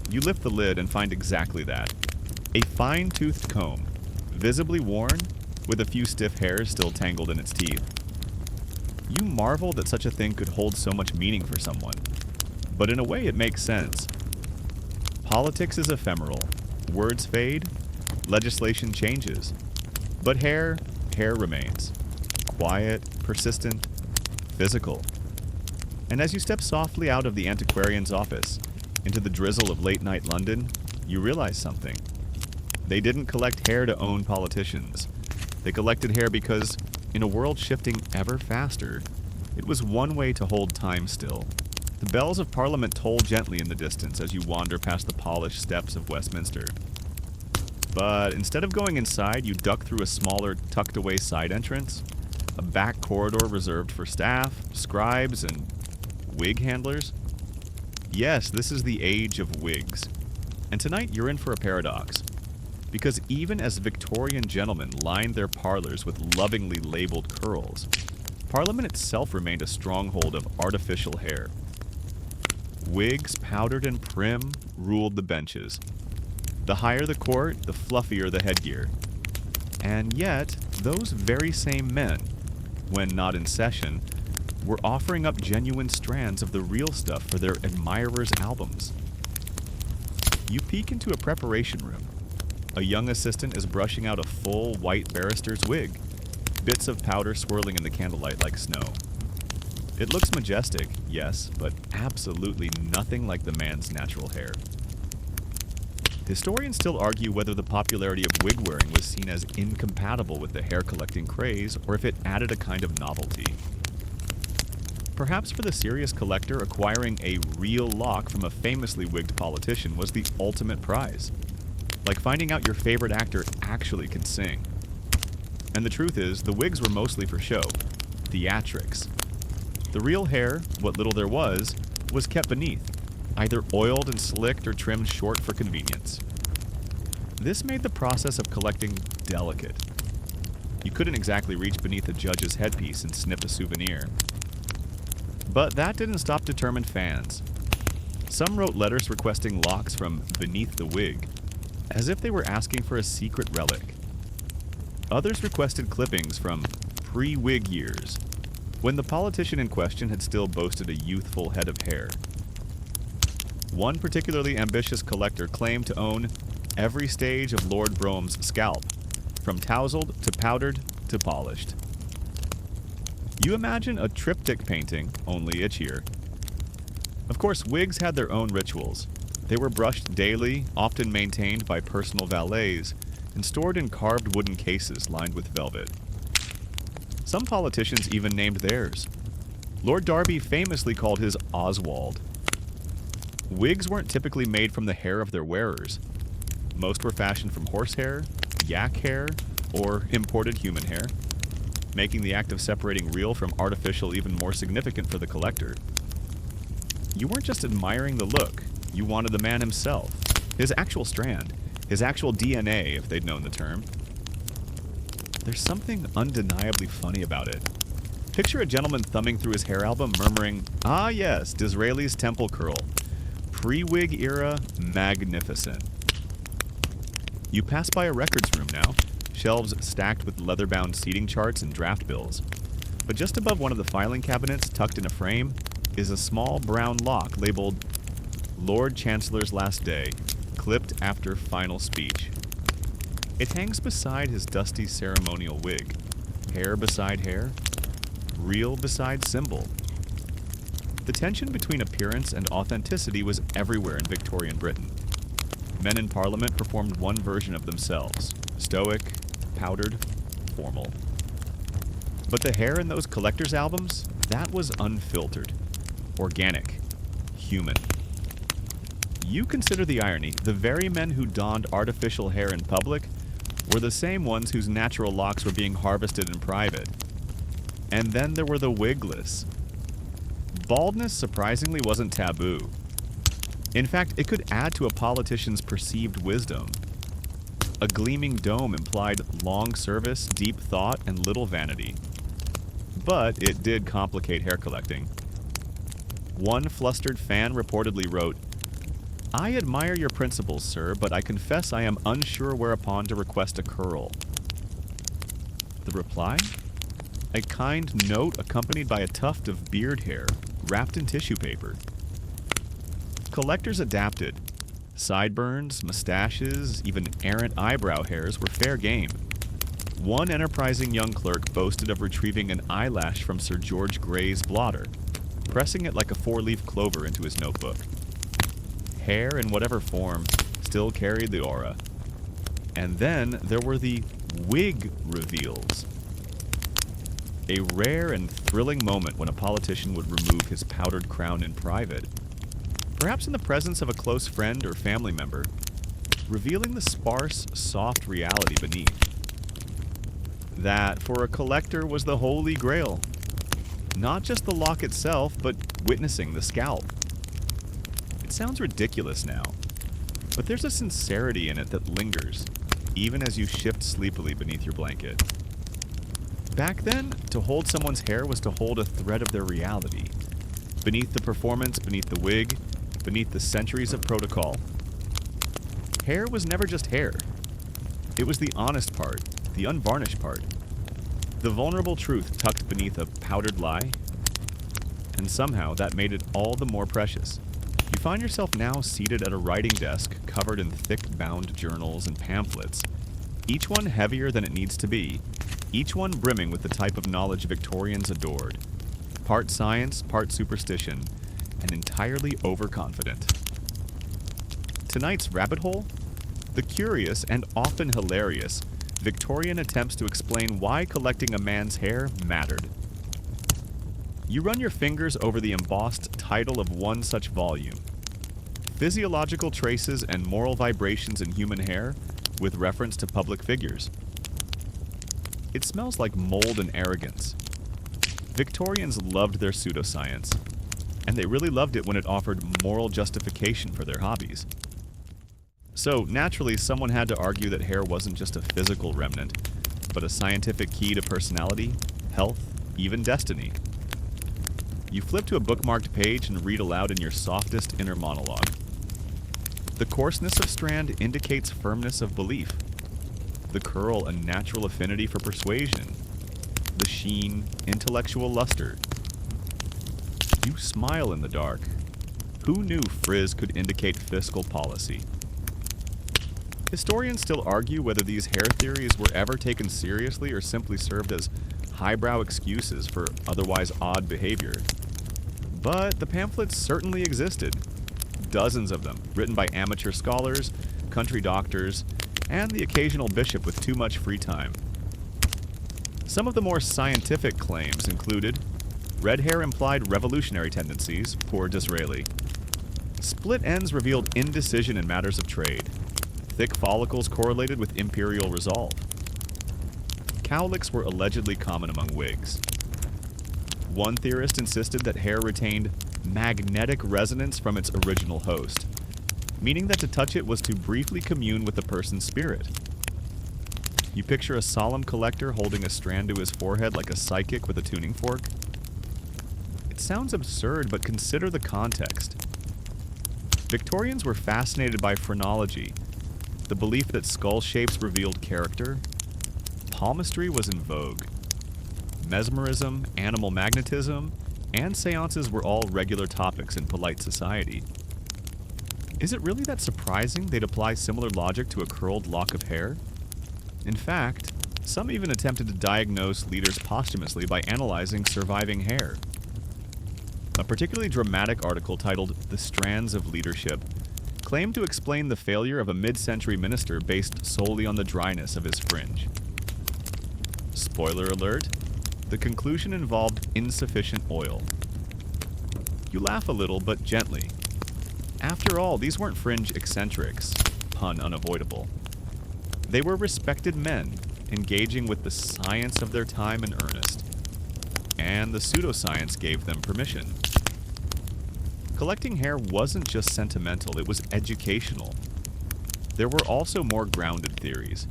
You lift the lid and find exactly that. A fine-toothed comb, visibly worn, with a few stiff hairs still tangled in its teeth. You marvel that such a thing could hold so much meaning for someone. But in a way, it makes sense. Politics is ephemeral. Words fade. Legislation changes. But hair remains. Quiet, persistent, physical. And as you step softly out of the antiquarian's office, into the drizzle of late-night London, you realize something. They didn't collect hair to own politicians. They collected hair because, in a world shifting ever faster, it was one way to hold time still. The bells of Parliament toll gently in the distance as you wander past the polished steps of Westminster. But instead of going inside, you duck through a smaller, tucked-away side entrance, a back corridor reserved for staff, scribes, and wig handlers. Yes, this is the age of wigs. And tonight you're in for a paradox. Because even as Victorian gentlemen lined their parlors with lovingly labeled curls, Parliament itself remained a stronghold of artificial hair. Wigs, powdered and prim, ruled the benches. The higher the court, the fluffier the headgear. And yet, those very same men, when not in session, were offering up genuine strands of the real stuff for their admirers' albums. You peek into a preparation room. A young assistant is brushing out a full white barrister's wig, bits of powder swirling in the candlelight like snow. It looks majestic, yes, but absolutely nothing like the man's natural hair. Historians still argue whether the popularity of wig wearing was seen as incompatible with the hair collecting craze or if it added a kind of novelty. Perhaps for the serious collector, acquiring a real lock from a famously wigged politician was the ultimate prize. Like finding out your favorite actor actually can sing. And the truth is, the wigs were mostly for show. Theatrics. The real hair, what little there was kept beneath, either oiled and slicked or trimmed short for convenience. This made the process of collecting delicate. You couldn't exactly reach beneath a judge's headpiece and snip a souvenir. But that didn't stop determined fans. Some wrote letters requesting locks from beneath the wig, as if they were asking for a secret relic. Others requested clippings from pre-wig years, when the politician in question had still boasted a youthful head of hair. One particularly ambitious collector claimed to own every stage of Lord Brougham's scalp, from tousled to powdered to polished. You imagine a triptych painting, only itchier. Of course, wigs had their own rituals. They were brushed daily, often maintained by personal valets, and stored in carved wooden cases lined with velvet. Some politicians even named theirs. Lord Derby famously called his Oswald. Wigs weren't typically made from the hair of their wearers. Most were fashioned from horsehair, yak hair, or imported human hair, making the act of separating real from artificial even more significant for the collector. You weren't just admiring the look, you wanted the man himself, his actual strand, his actual DNA, if they'd known the term. There's something undeniably funny about it. Picture a gentleman thumbing through his hair album, murmuring, "Ah yes, Disraeli's temple curl. Pre-wig era, magnificent." You pass by a records room now, shelves stacked with leather-bound seating charts and draft bills. But just above one of the filing cabinets, tucked in a frame, is a small brown lock labeled Lord Chancellor's Last Day, clipped after final speech. It hangs beside his dusty ceremonial wig, hair beside hair, real beside symbol. The tension between appearance and authenticity was everywhere in Victorian Britain. Men in Parliament performed one version of themselves, stoic, powdered, formal. But the hair in those collector's albums, that was unfiltered, organic, human. You consider the irony. The very men who donned artificial hair in public were the same ones whose natural locks were being harvested in private. And then there were the wigless. Baldness surprisingly wasn't taboo. In fact, it could add to a politician's perceived wisdom. A gleaming dome implied long service, deep thought, and little vanity. But it did complicate hair collecting. One flustered fan reportedly wrote, "I admire your principles, sir, but I confess I am unsure whereupon to request a curl." The reply? a kind note accompanied by a tuft of beard hair wrapped in tissue paper. Collectors adapted. Sideburns, mustaches, even errant eyebrow hairs were fair game. One enterprising young clerk boasted of retrieving an eyelash from Sir George Grey's blotter, pressing it like a four-leaf clover into his notebook. Hair, in whatever form, still carried the aura. And then there were the wig reveals. A rare and thrilling moment when a politician would remove his powdered crown in private, perhaps in the presence of a close friend or family member, revealing the sparse, soft reality beneath. That, for a collector, was the holy grail. Not just the lock itself, but witnessing the scalp. It sounds ridiculous now, but there's a sincerity in it that lingers, even as you shift sleepily beneath your blanket. Back then, to hold someone's hair was to hold a thread of their reality. Beneath the performance, beneath the wig, beneath the centuries of protocol. Hair was never just hair. It was the honest part, the unvarnished part. The vulnerable truth tucked beneath a powdered lie. And somehow that made it all the more precious. You find yourself now seated at a writing desk covered in thick bound journals and pamphlets, each one heavier than it needs to be, each one brimming with the type of knowledge Victorians adored. Part science, part superstition, and entirely overconfident. Tonight's rabbit hole? The curious and often hilarious Victorian attempts to explain why collecting a man's hair mattered. You run your fingers over the embossed title of one such volume. Physiological traces and moral vibrations in human hair with reference to public figures. It smells like mold and arrogance. Victorians loved their pseudoscience, and they really loved it when it offered moral justification for their hobbies. So, naturally, someone had to argue that hair wasn't just a physical remnant, but a scientific key to personality, health, even destiny. You flip to a bookmarked page and read aloud in your softest inner monologue. The coarseness of strand indicates firmness of belief. The curl, a natural affinity for persuasion. The sheen, intellectual luster. You smile in the dark. Who knew frizz could indicate fiscal policy? Historians still argue whether these hair theories were ever taken seriously or simply served as highbrow excuses for otherwise odd behavior. But the pamphlets certainly existed. Dozens of them, written by amateur scholars, country doctors, and the occasional bishop with too much free time. Some of the more scientific claims included: red hair implied revolutionary tendencies, poor Disraeli. Split ends revealed indecision in matters of trade. Thick follicles correlated with imperial resolve. Cowlicks were allegedly common among wigs. One theorist insisted that hair retained magnetic resonance from its original host, meaning that to touch it was to briefly commune with the person's spirit. You picture a solemn collector holding a strand to his forehead like a psychic with a tuning fork? It sounds absurd, but consider the context. Victorians were fascinated by phrenology, the belief that skull shapes revealed character. Palmistry was in vogue. Mesmerism, animal magnetism, and seances were all regular topics in polite society. Is it really that surprising they'd apply similar logic to a curled lock of hair? In fact, some even attempted to diagnose leaders posthumously by analyzing surviving hair. A particularly dramatic article titled "The Strands of Leadership" claimed to explain the failure of a mid-century minister based solely on the dryness of his fringe. Spoiler alert, the conclusion involved insufficient oil. You laugh a little, but gently. After all, these weren't fringe eccentrics, pun unavoidable. They were respected men, engaging with the science of their time in earnest. And the pseudoscience gave them permission. Collecting hair wasn't just sentimental, it was educational. There were also more grounded theories.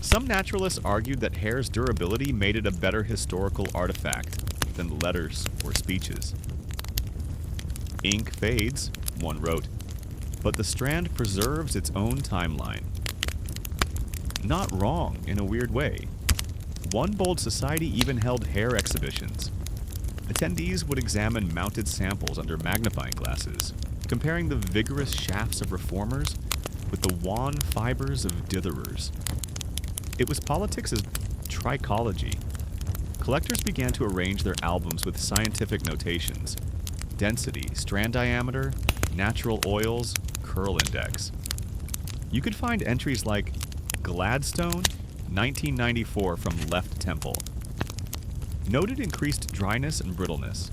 Some naturalists argued that hair's durability made it a better historical artifact than letters or speeches. Ink fades, one wrote, but the strand preserves its own timeline. Not wrong in a weird way. One bold society even held hair exhibitions. Attendees would examine mounted samples under magnifying glasses, comparing the vigorous shafts of reformers with the wan fibers of ditherers. It was politics as trichology. Collectors began to arrange their albums with scientific notations: density, strand diameter, natural oils, curl index. You could find entries like Gladstone, 1994 from left temple. Noted increased dryness and brittleness.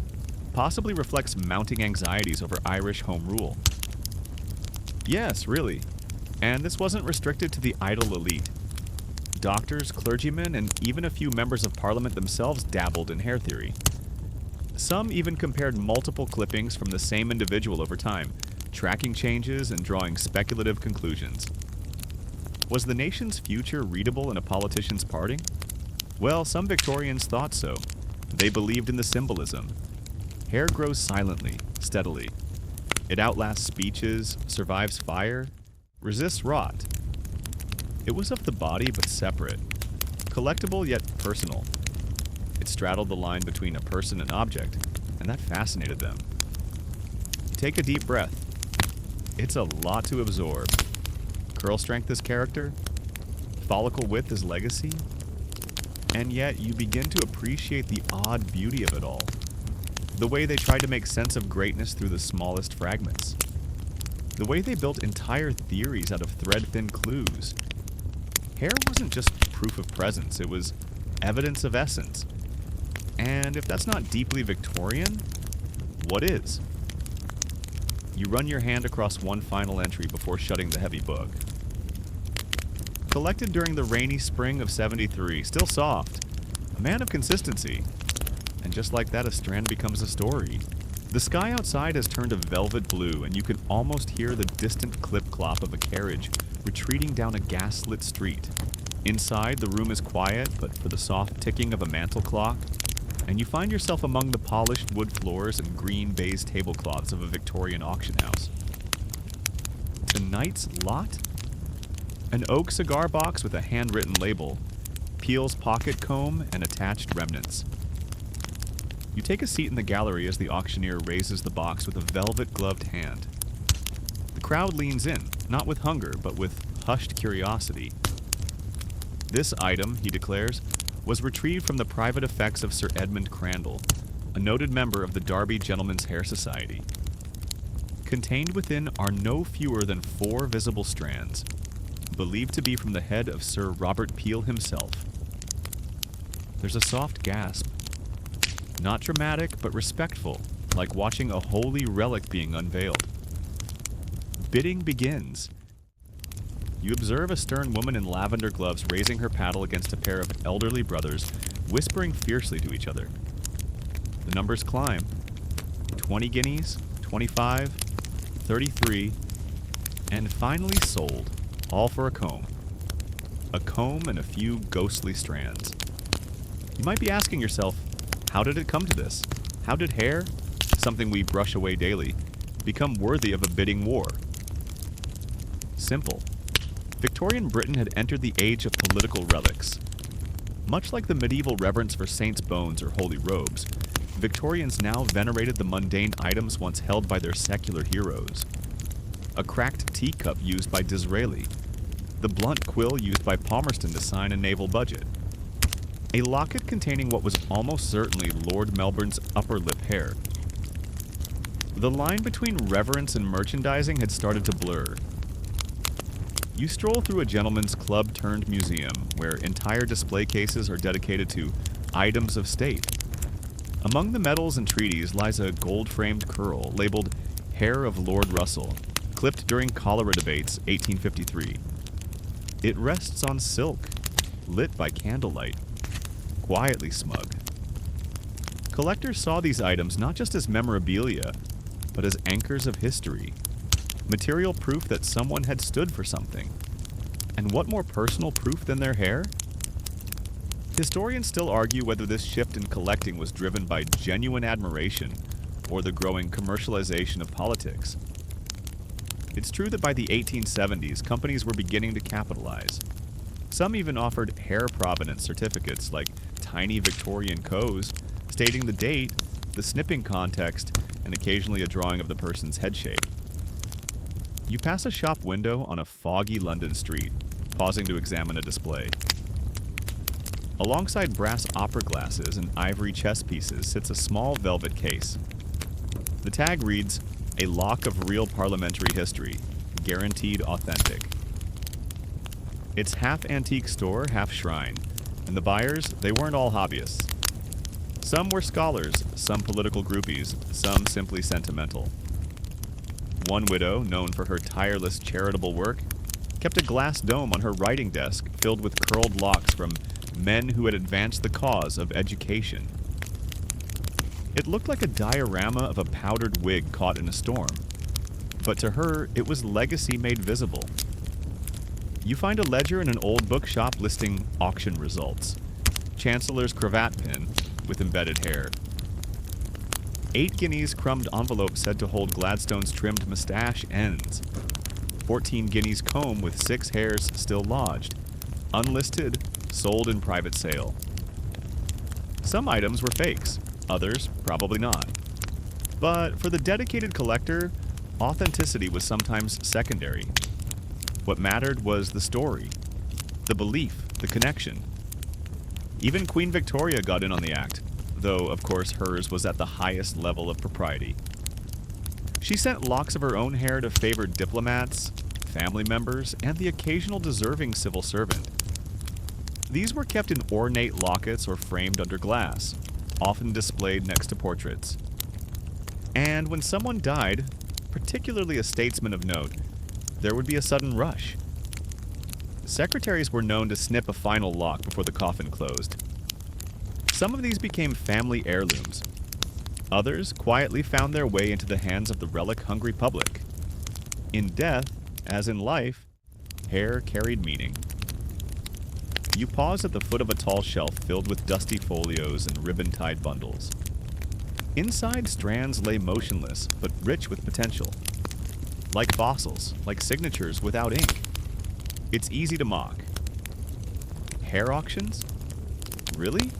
Possibly reflects mounting anxieties over Irish home rule. Yes, really. And this wasn't restricted to the idle elite. Doctors, clergymen, and even a few members of parliament themselves dabbled in hair theory. Some even compared multiple clippings from the same individual over time, tracking changes and drawing speculative conclusions. Was the nation's future readable in a politician's parting? Well, some Victorians thought so. They believed in the symbolism. Hair grows silently, steadily. It outlasts speeches, survives fire, resists rot. It was of the body but separate, collectible yet personal. It straddled the line between a person and object, and that fascinated them. Take a deep breath. It's a lot to absorb. Curl strength is character, follicle width is legacy, and yet you begin to appreciate the odd beauty of it all. The way they tried to make sense of greatness through the smallest fragments. The way they built entire theories out of thread-thin clues. Hair wasn't just proof of presence, it was evidence of essence. And if that's not deeply Victorian, what is? You run your hand across one final entry before shutting the heavy book. Collected during the rainy spring of '73, still soft. A man of consistency. And just like that, a strand becomes a story. The sky outside has turned a velvet blue, and you can almost hear the distant clip-clop of a carriage retreating down a gas-lit street. Inside, the room is quiet, but for the soft ticking of a mantel clock, and you find yourself among the polished wood floors and green baize tablecloths of a Victorian auction house. Tonight's lot? An oak cigar box with a handwritten label, Peel's pocket comb, and attached remnants. You take a seat in the gallery as the auctioneer raises the box with a velvet-gloved hand. The crowd leans in, not with hunger, but with hushed curiosity. This item, he declares, was retrieved from the private effects of Sir Edmund Crandall, a noted member of the Derby Gentlemen's Hair Society. Contained within are no fewer than 4 visible strands, believed to be from the head of Sir Robert Peel himself. There's a soft gasp. Not dramatic, but respectful, like watching a holy relic being unveiled. Bidding begins. You observe a stern woman in lavender gloves raising her paddle against a pair of elderly brothers, whispering fiercely to each other. The numbers climb. 20 guineas, 25, 33, and finally sold, all for a comb. A comb and a few ghostly strands. You might be asking yourself, how did it come to this? How did hair, something we brush away daily, become worthy of a bidding war? Simple. Victorian Britain had entered the age of political relics. Much like the medieval reverence for saints' bones or holy robes, Victorians now venerated the mundane items once held by their secular heroes. A cracked teacup used by Disraeli, the blunt quill used by Palmerston to sign a naval budget, a locket containing what was almost certainly Lord Melbourne's upper lip hair. The line between reverence and merchandising had started to blur. You stroll through a gentleman's club-turned-museum, where entire display cases are dedicated to items of state. Among the medals and treaties lies a gold-framed curl labeled Hair of Lord Russell, clipped during cholera debates 1853. It rests on silk, lit by candlelight, quietly smug. Collectors saw these items not just as memorabilia, but as anchors of history. Material proof that someone had stood for something. And what more personal proof than their hair? Historians still argue whether this shift in collecting was driven by genuine admiration or the growing commercialization of politics. It's true that by the 1870s, companies were beginning to capitalize. Some even offered hair provenance certificates like tiny Victorian co's, stating the date, the snipping context, and occasionally a drawing of the person's head shape. You pass a shop window on a foggy London street, pausing to examine a display. Alongside brass opera glasses and ivory chess pieces sits a small velvet case. The tag reads, "A lock of real parliamentary history, guaranteed authentic." It's half antique store, half shrine, and the buyers, they weren't all hobbyists. Some were scholars, some political groupies, some simply sentimental. One widow, known for her tireless charitable work, kept a glass dome on her writing desk filled with curled locks from men who had advanced the cause of education. It looked like a diorama of a powdered wig caught in a storm, but to her, it was legacy made visible. You find a ledger in an old bookshop listing auction results. Chancellor's cravat pin with embedded hair. 8 guineas crumbed envelope said to hold Gladstone's trimmed mustache ends. 14 guineas comb with 6 hairs still lodged. Unlisted, sold in private sale. Some items were fakes, others probably not. But for the dedicated collector, authenticity was sometimes secondary. What mattered was the story, the belief, the connection. Even Queen Victoria got in on the act, though of course hers was at the highest level of propriety. She sent locks of her own hair to favored diplomats, family members, and the occasional deserving civil servant. These were kept in ornate lockets or framed under glass, often displayed next to portraits. And when someone died, particularly a statesman of note, there would be a sudden rush. Secretaries were known to snip a final lock before the coffin closed. Some of these became family heirlooms. Others quietly found their way into the hands of the relic-hungry public. In death, as in life, hair carried meaning. You pause at the foot of a tall shelf filled with dusty folios and ribbon-tied bundles. Inside, strands lay motionless, but rich with potential. Like fossils, like signatures without ink. It's easy to mock. Hair auctions? Really?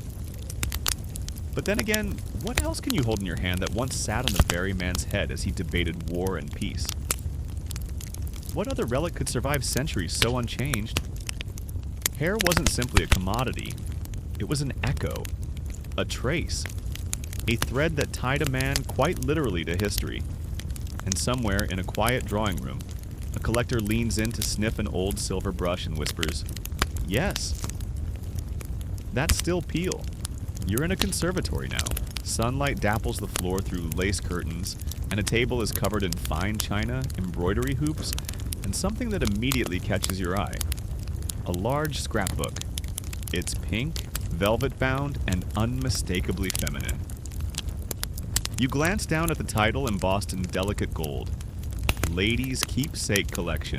But then again, what else can you hold in your hand that once sat on the very man's head as he debated war and peace? What other relic could survive centuries so unchanged? Hair wasn't simply a commodity. It was an echo, a trace, a thread that tied a man quite literally to history. And somewhere in a quiet drawing room, a collector leans in to sniff an old silver brush and whispers, "Yes." That's still Peel. You're in a conservatory now. Sunlight dapples the floor through lace curtains, and a table is covered in fine china, embroidery hoops, and something that immediately catches your eye. A large scrapbook. It's pink, velvet-bound, and unmistakably feminine. You glance down at the title embossed in delicate gold. Ladies' Keepsake Collection.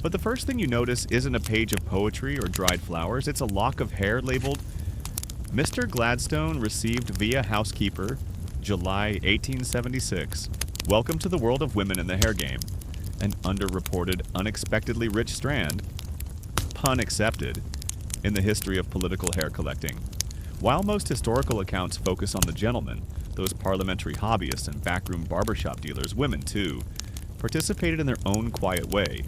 But the first thing you notice isn't a page of poetry or dried flowers, it's a lock of hair labeled, "Mr. Gladstone received via housekeeper, July 1876. Welcome to the world of women in the hair game. An underreported, unexpectedly rich strand, pun accepted, in the history of political hair collecting. While most historical accounts focus on the gentlemen, those parliamentary hobbyists and backroom barbershop dealers, women too, participated in their own quiet way.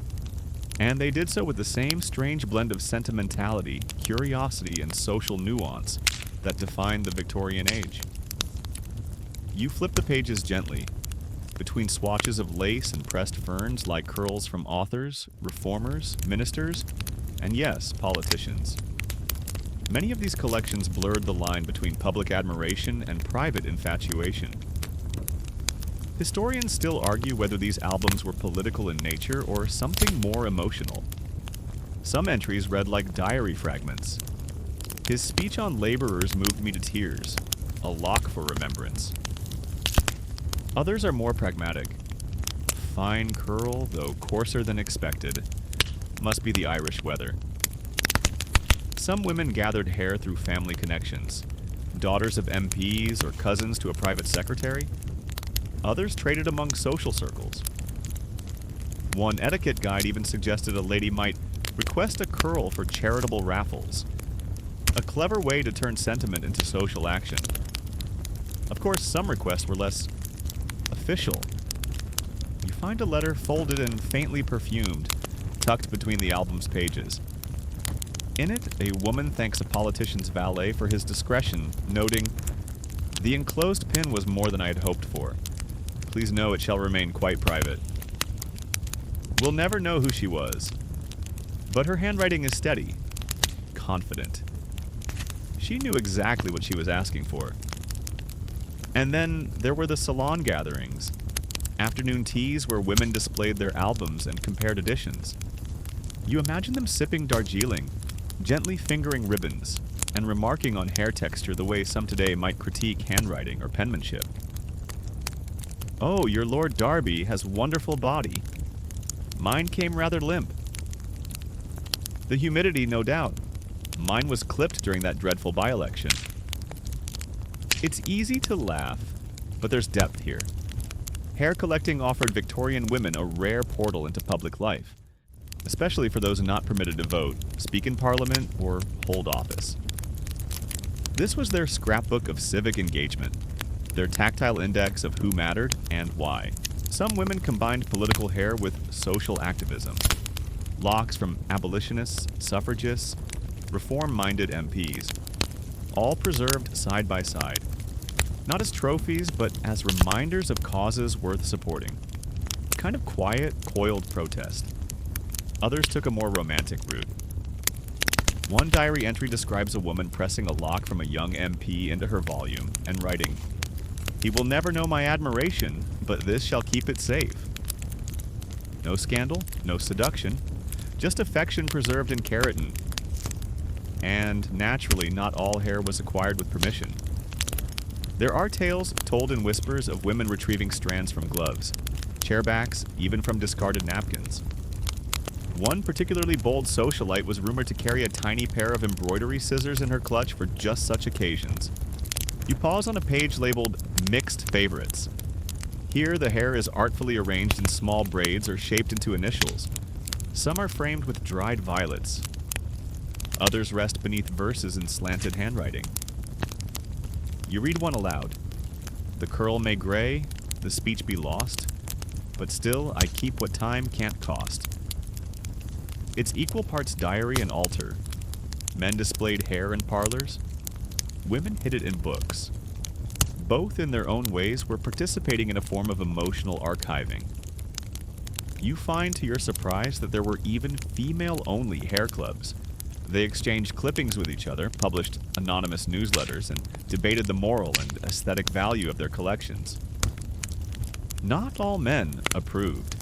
And they did so with the same strange blend of sentimentality, curiosity, and social nuance that defined the Victorian age. You flip the pages gently. Between swatches of lace and pressed ferns lie curls from authors, reformers, ministers, and yes, politicians. Many of these collections blurred the line between public admiration and private infatuation. Historians still argue whether these albums were political in nature or something more emotional. Some entries read like diary fragments. His speech on laborers moved me to tears, a lock for remembrance. Others are more pragmatic. Fine curl, though coarser than expected. Must be the Irish weather. Some women gathered hair through family connections, daughters of MPs or cousins to a private secretary. Others traded among social circles. One etiquette guide even suggested a lady might Request a curl for charitable raffles. A clever way to turn sentiment into social action. Of course, some requests were less official. You find a letter folded and faintly perfumed, tucked between the album's pages. In it, a woman thanks a politician's valet for his discretion, noting, "The enclosed pin was more than I had hoped for. Please know it shall remain quite private." We'll never know who she was, but her handwriting is steady, confident. She knew exactly what she was asking for. And then there were the salon gatherings, afternoon teas where women displayed their albums and compared editions. You imagine them sipping Darjeeling, gently fingering ribbons, and remarking on hair texture the way some today might critique handwriting or penmanship. "Oh, your Lord Derby has wonderful body. Mine came rather limp. The humidity, no doubt. Mine was clipped during that dreadful by-election." It's easy to laugh, but there's depth here. Hair collecting offered Victorian women a rare portal into public life, especially for those not permitted to vote, speak in parliament, or hold office. This was their scrapbook of civic engagement, their tactile index of who mattered and why. Some women combined political hair with social activism. Locks from abolitionists, suffragists, reform-minded MPs, all preserved side by side. Not as trophies, but as reminders of causes worth supporting. A kind of quiet, coiled protest. Others took a more romantic route. One diary entry describes a woman pressing a lock from a young MP into her volume and writing, "He will never know my admiration, but this shall keep it safe." No scandal, no seduction, just affection preserved in keratin. And naturally, not all hair was acquired with permission. There are tales told in whispers of women retrieving strands from gloves, chairbacks, even from discarded napkins. One particularly bold socialite was rumored to carry a tiny pair of embroidery scissors in her clutch for just such occasions. You pause on a page labeled Mixed Favorites. Here, the hair is artfully arranged in small braids or shaped into initials. Some are framed with dried violets. Others rest beneath verses in slanted handwriting. You read one aloud. "The curl may gray, the speech be lost, but still I keep what time can't cost." It's equal parts diary and altar. Men displayed hair in parlors. Women hid it in books. Both, in their own ways, were participating in a form of emotional archiving. You find, to your surprise, that there were even female-only hair clubs. They exchanged clippings with each other, published anonymous newsletters, and debated the moral and aesthetic value of their collections. Not all men approved.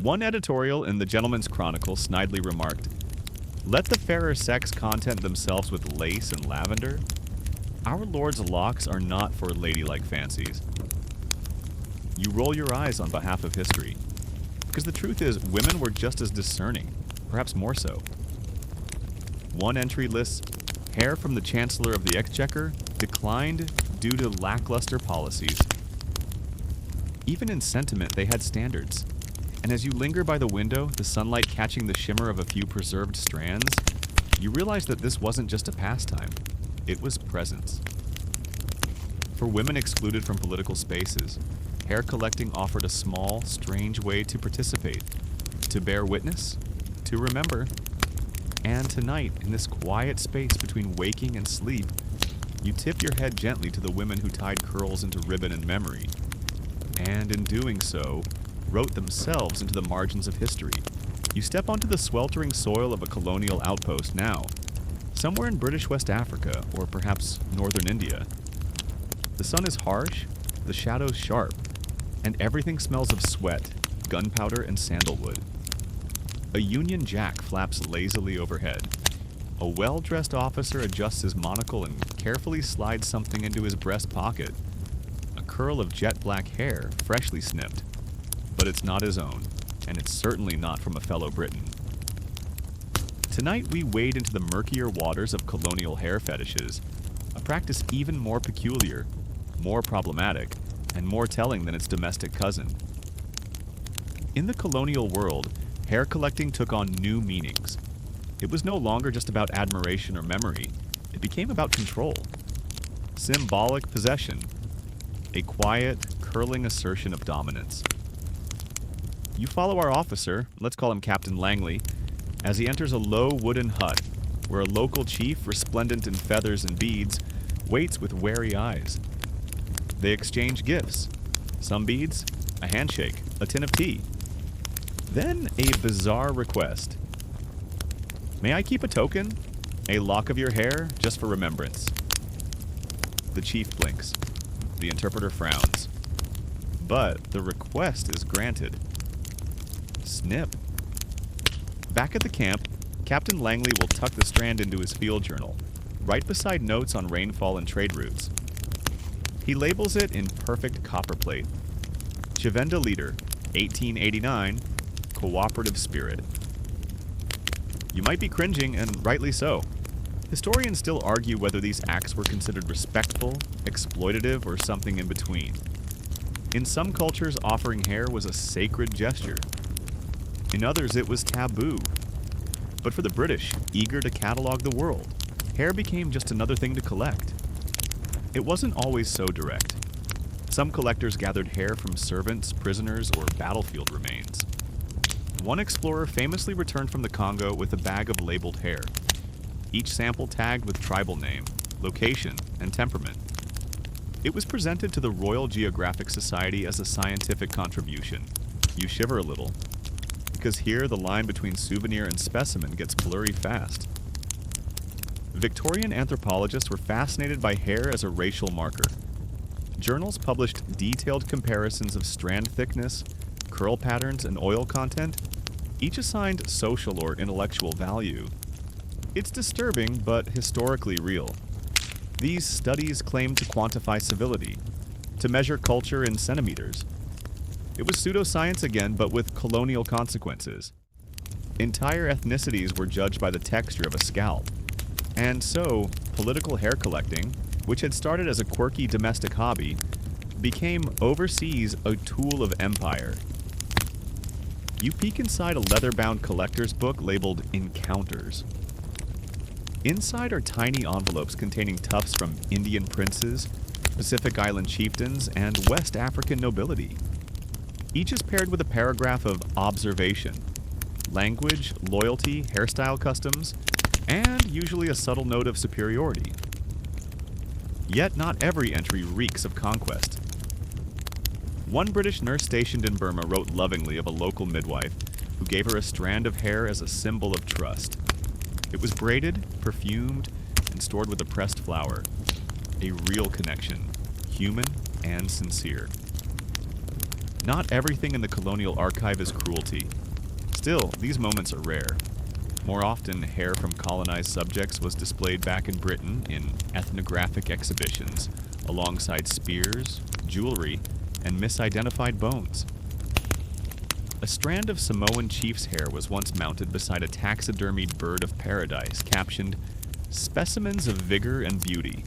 One editorial in the Gentleman's Chronicle snidely remarked, "Let the fairer sex content themselves with lace and lavender. Our Lord's locks are not for ladylike fancies." You roll your eyes on behalf of history, because the truth is women were just as discerning, perhaps more so. One entry lists, "Hair from the Chancellor of the Exchequer declined due to lackluster policies." Even in sentiment, they had standards. And as you linger by the window, the sunlight catching the shimmer of a few preserved strands, you realize that this wasn't just a pastime. It was presence. For women excluded from political spaces, hair collecting offered a small, strange way to participate, to bear witness, to remember. And tonight, in this quiet space between waking and sleep, you tip your head gently to the women who tied curls into ribbon and memory, and in doing so, wrote themselves into the margins of history. You step onto the sweltering soil of a colonial outpost now, somewhere in British West Africa, or perhaps northern India. The sun is harsh, the shadows sharp, and everything smells of sweat, gunpowder, and sandalwood. A Union Jack flaps lazily overhead. A well-dressed officer adjusts his monocle and carefully slides something into his breast pocket. A curl of jet black hair, freshly snipped. But it's not his own, and it's certainly not from a fellow Briton. Tonight we wade into the murkier waters of colonial hair fetishes, a practice even more peculiar, more problematic, and more telling than its domestic cousin. In the colonial world, hair collecting took on new meanings. It was no longer just about admiration or memory. It became about control. Symbolic possession. A quiet, curling assertion of dominance. You follow our officer, let's call him Captain Langley, as he enters a low wooden hut where a local chief, resplendent in feathers and beads, waits with wary eyes. They exchange gifts. Some beads, a handshake, a tin of tea. Then a bizarre request. May I keep a token? A lock of your hair, just for remembrance. The chief blinks. The interpreter frowns. But the request is granted. Snip. Back at the camp, Captain Langley will tuck the strand into his field journal, right beside notes on rainfall and trade routes. He labels it in perfect copperplate. Chivenda Leader, 1889, Cooperative Spirit. You might be cringing, and rightly so. Historians still argue whether these acts were considered respectful, exploitative, or something in between. In some cultures, offering hair was a sacred gesture. In others, it was taboo. But for the British, eager to catalog the world, hair became just another thing to collect. It wasn't always so direct. Some collectors gathered hair from servants, prisoners, or battlefield remains. One explorer famously returned from the Congo with a bag of labeled hair, each sample tagged with tribal name, location, and temperament. It was presented to the Royal Geographic Society as a scientific contribution. You shiver a little, because here the line between souvenir and specimen gets blurry fast. Victorian anthropologists were fascinated by hair as a racial marker. Journals published detailed comparisons of strand thickness, curl patterns, and oil content, each assigned social or intellectual value. It's disturbing, but historically real. These studies claim to quantify civility, to measure culture in centimeters. It was pseudoscience again, but with colonial consequences. Entire ethnicities were judged by the texture of a scalp. And so, political hair collecting, which had started as a quirky domestic hobby, became overseas a tool of empire. You peek inside a leather-bound collector's book labeled Encounters. Inside are tiny envelopes containing tufts from Indian princes, Pacific Island chieftains, and West African nobility. Each is paired with a paragraph of observation, language, loyalty, hairstyle customs, and usually a subtle note of superiority. Yet not every entry reeks of conquest. One British nurse stationed in Burma wrote lovingly of a local midwife who gave her a strand of hair as a symbol of trust. It was braided, perfumed, and stored with a pressed flower. A real connection, human and sincere. Not everything in the colonial archive is cruelty. Still, these moments are rare. More often, hair from colonized subjects was displayed back in Britain in ethnographic exhibitions, alongside spears, jewelry, and misidentified bones. A strand of Samoan chief's hair was once mounted beside a taxidermied bird of paradise, captioned, "Specimens of Vigor and Beauty."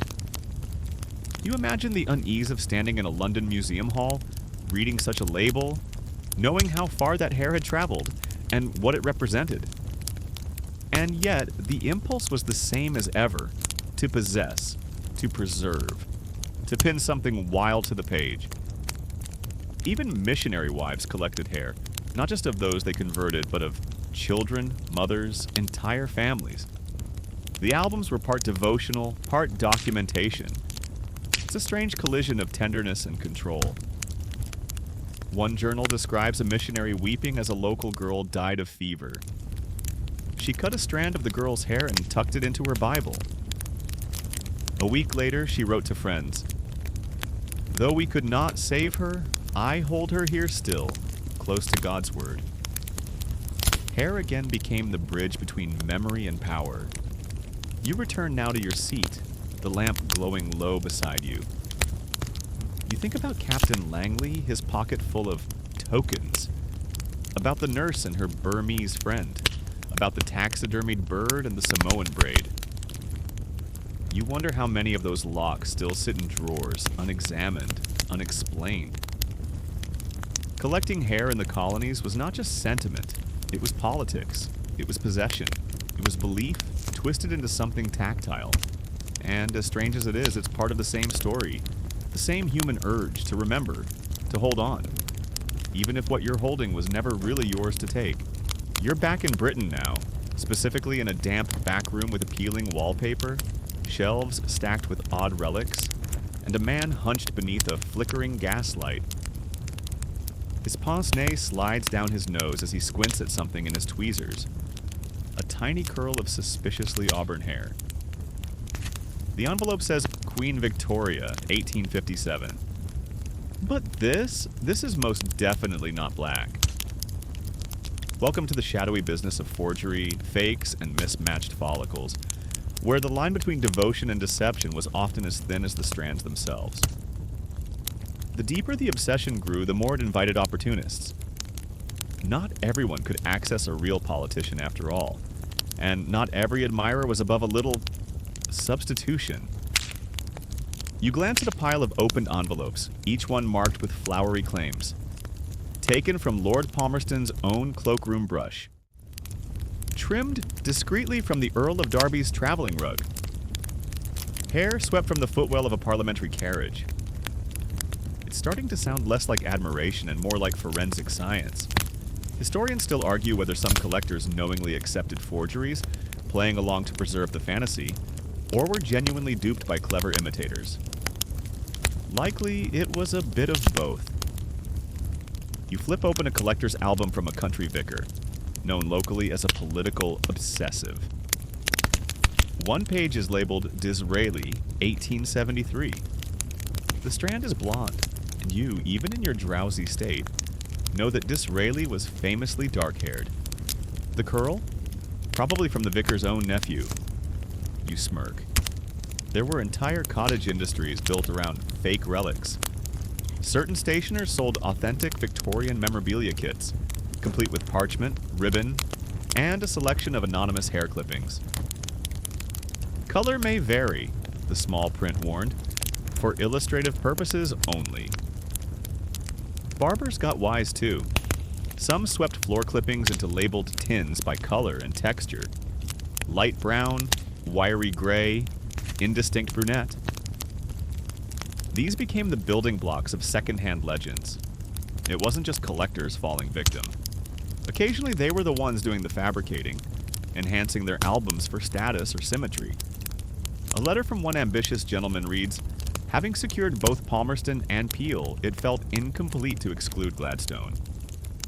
You imagine the unease of standing in a London museum hall, reading such a label, knowing how far that hair had traveled, and what it represented. And yet, the impulse was the same as ever, to possess, to preserve, to pin something wild to the page. Even missionary wives collected hair, not just of those they converted, but of children, mothers, entire families. The albums were part devotional, part documentation. It's a strange collision of tenderness and control. One journal describes a missionary weeping as a local girl died of fever. She cut a strand of the girl's hair and tucked it into her Bible. A week later, she wrote to friends, "Though we could not save her, I hold her here still, close to God's word." Hair again became the bridge between memory and power. You return now to your seat, the lamp glowing low beside you. You think about Captain Langley, his pocket full of tokens, about the nurse and her Burmese friend, about the taxidermied bird and the Samoan braid. You wonder how many of those locks still sit in drawers, unexamined, unexplained. Collecting hair in the colonies was not just sentiment, It was politics. It was possession. It was belief twisted into something tactile. And as strange as it is, it's part of the same story. The same human urge to remember, to hold on. Even if what you're holding was never really yours to take. You're back in Britain now, specifically in a damp back room with appealing wallpaper, shelves stacked with odd relics, and a man hunched beneath a flickering gaslight. His pince-nez slides down his nose as he squints at something in his tweezers. A tiny curl of suspiciously auburn hair. The envelope says Queen Victoria, 1857. But this is most definitely not black. Welcome to the shadowy business of forgery, fakes, and mismatched follicles, where the line between devotion and deception was often as thin as the strands themselves. The deeper the obsession grew, the more it invited opportunists. Not everyone could access a real politician after all, and not every admirer was above a little substitution. You glance at a pile of opened envelopes, each one marked with flowery claims. Taken from Lord Palmerston's own cloakroom brush. Trimmed discreetly from the Earl of Derby's traveling rug. Hair swept from the footwell of a parliamentary carriage. It's starting to sound less like admiration and more like forensic science. Historians still argue whether some collectors knowingly accepted forgeries, playing along to preserve the fantasy, or were genuinely duped by clever imitators. Likely, it was a bit of both. You flip open a collector's album from a country vicar, known locally as a political obsessive. One page is labeled Disraeli, 1873. The strand is blonde, and you, even in your drowsy state, know that Disraeli was famously dark-haired. The curl? Probably from the vicar's own nephew. You smirk. There were entire cottage industries built around fake relics. Certain stationers sold authentic Victorian memorabilia kits, complete with parchment, ribbon, and a selection of anonymous hair clippings. Color may vary, the small print warned, for illustrative purposes only. Barbers got wise too. Some swept floor clippings into labeled tins by color and texture. Light brown, wiry gray, indistinct brunette. These became the building blocks of second-hand legends. It wasn't just collectors falling victim. Occasionally they were the ones doing the fabricating, enhancing their albums for status or symmetry. A letter from one ambitious gentleman reads, "Having secured both Palmerston and Peel, it felt incomplete to exclude Gladstone.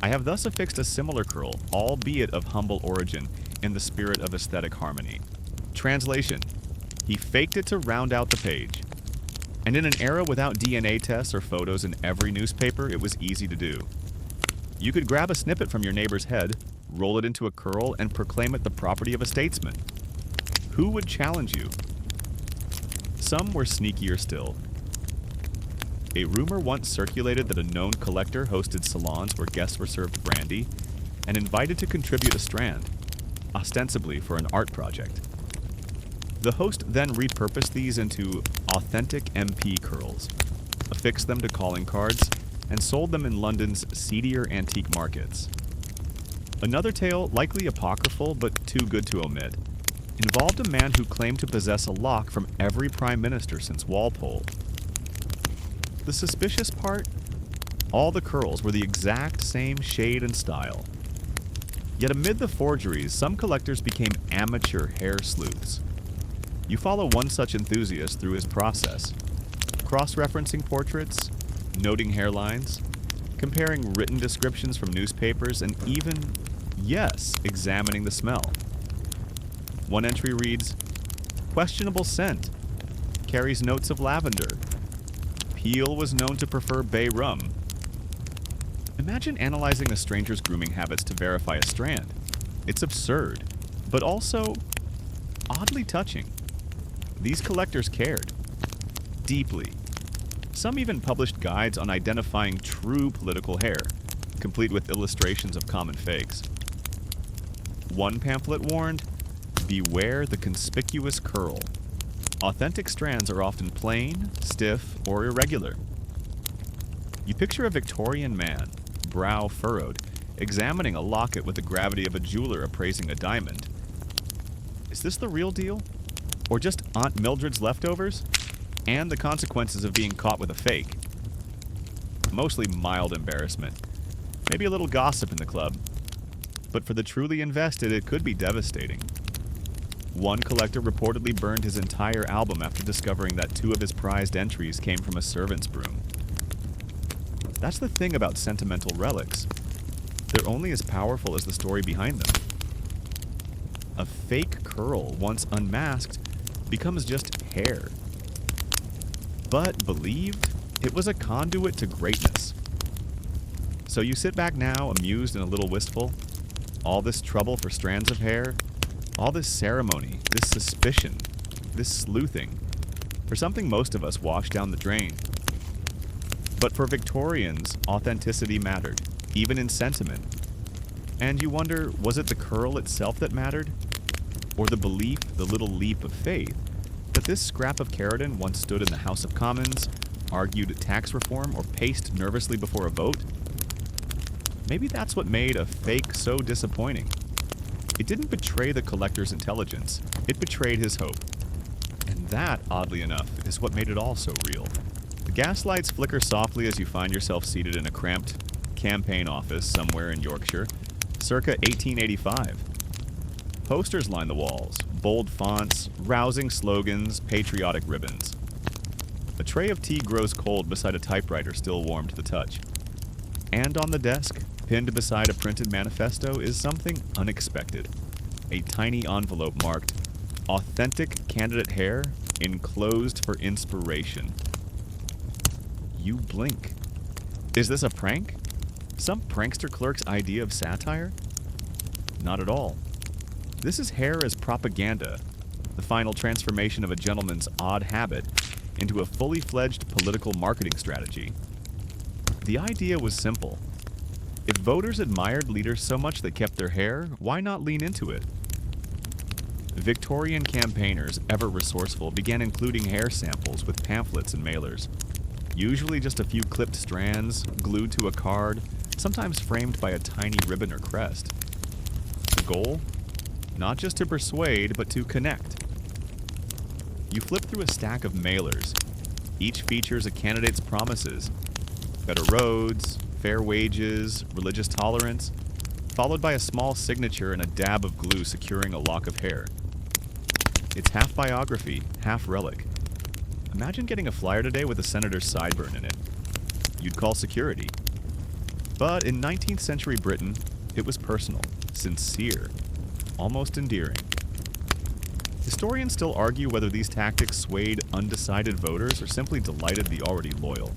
I have thus affixed a similar curl, albeit of humble origin, in the spirit of aesthetic harmony." Translation: he faked it to round out the page. And in an era without DNA tests or photos in every newspaper, it was easy to do. You could grab a snippet from your neighbor's head, roll it into a curl, and proclaim it the property of a statesman. Who would challenge you? Some were sneakier still. A rumor once circulated that a known collector hosted salons where guests were served brandy and invited to contribute a strand, ostensibly for an art project. The host then repurposed these into authentic MP curls, affixed them to calling cards, and sold them in London's seedier antique markets. Another tale, likely apocryphal but too good to omit, involved a man who claimed to possess a lock from every prime minister since Walpole. The suspicious part? All the curls were the exact same shade and style. Yet amid the forgeries, some collectors became amateur hair sleuths. You follow one such enthusiast through his process, cross-referencing portraits, noting hairlines, comparing written descriptions from newspapers, and even, yes, examining the smell. One entry reads, "Questionable scent, carries notes of lavender. Peel was known to prefer bay rum." Imagine analyzing a stranger's grooming habits to verify a strand. It's absurd, but also oddly touching. These collectors cared. Deeply. Some even published guides on identifying true political hair, complete with illustrations of common fakes. One pamphlet warned, "Beware the conspicuous curl. Authentic strands are often plain, stiff, or irregular." You picture a Victorian man, brow furrowed, examining a locket with the gravity of a jeweler appraising a diamond. Is this the real deal? Or just Aunt Mildred's leftovers? And the consequences of being caught with a fake? Mostly mild embarrassment. Maybe a little gossip in the club. But for the truly invested, it could be devastating. One collector reportedly burned his entire album after discovering that 2 of his prized entries came from a servant's broom. That's the thing about sentimental relics. They're only as powerful as the story behind them. A fake curl, once unmasked, becomes just hair. But believed, it was a conduit to greatness. So you sit back now, amused and a little wistful. All this trouble for strands of hair, all this ceremony, this suspicion, this sleuthing, for something most of us wash down the drain. But for Victorians, authenticity mattered, even in sentiment. And you wonder, was it the curl itself that mattered? Or the belief, the little leap of faith, that this scrap of keratin once stood in the House of Commons, argued tax reform, or paced nervously before a vote? Maybe that's what made a fake so disappointing. It didn't betray the collector's intelligence, it betrayed his hope. And that, oddly enough, is what made it all so real. The gas lights flicker softly as you find yourself seated in a cramped campaign office somewhere in Yorkshire, circa 1885. Posters line the walls, bold fonts, rousing slogans, patriotic ribbons. A tray of tea grows cold beside a typewriter still warm to the touch. And on the desk, pinned beside a printed manifesto, is something unexpected. A tiny envelope marked, "Authentic candidate hair, enclosed for inspiration." You blink. Is this a prank? Some prankster clerk's idea of satire? Not at all. This is hair as propaganda, the final transformation of a gentleman's odd habit into a fully fledged political marketing strategy. The idea was simple. If voters admired leaders so much they kept their hair, why not lean into it? Victorian campaigners, ever resourceful, began including hair samples with pamphlets and mailers. Usually just a few clipped strands, glued to a card, sometimes framed by a tiny ribbon or crest. The goal? Not just to persuade, but to connect. You flip through a stack of mailers. Each features a candidate's promises. Better roads, fair wages, religious tolerance, followed by a small signature and a dab of glue securing a lock of hair. It's half biography, half relic. Imagine getting a flyer today with a senator's sideburn in it. You'd call security. But in 19th century Britain, it was personal, sincere, almost endearing. Historians still argue whether these tactics swayed undecided voters or simply delighted the already loyal.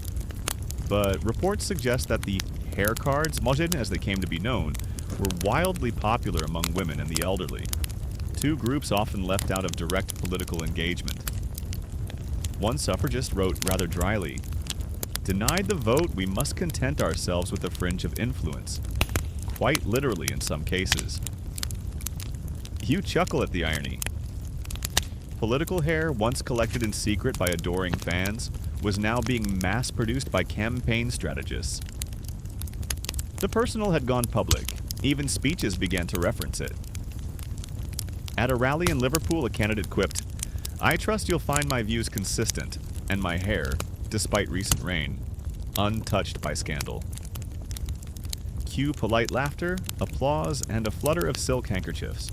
But reports suggest that the hair cards, mojen as they came to be known, were wildly popular among women and the elderly, 2 groups often left out of direct political engagement. One suffragist wrote rather dryly, "Denied the vote, we must content ourselves with a fringe of influence." Quite literally in some cases. You chuckle at the irony. Political hair, once collected in secret by adoring fans, was now being mass-produced by campaign strategists. The personal had gone public. Even speeches began to reference it. At a rally in Liverpool, a candidate quipped, "I trust you'll find my views consistent, and my hair, despite recent rain, untouched by scandal." Cue polite laughter, applause, and a flutter of silk handkerchiefs.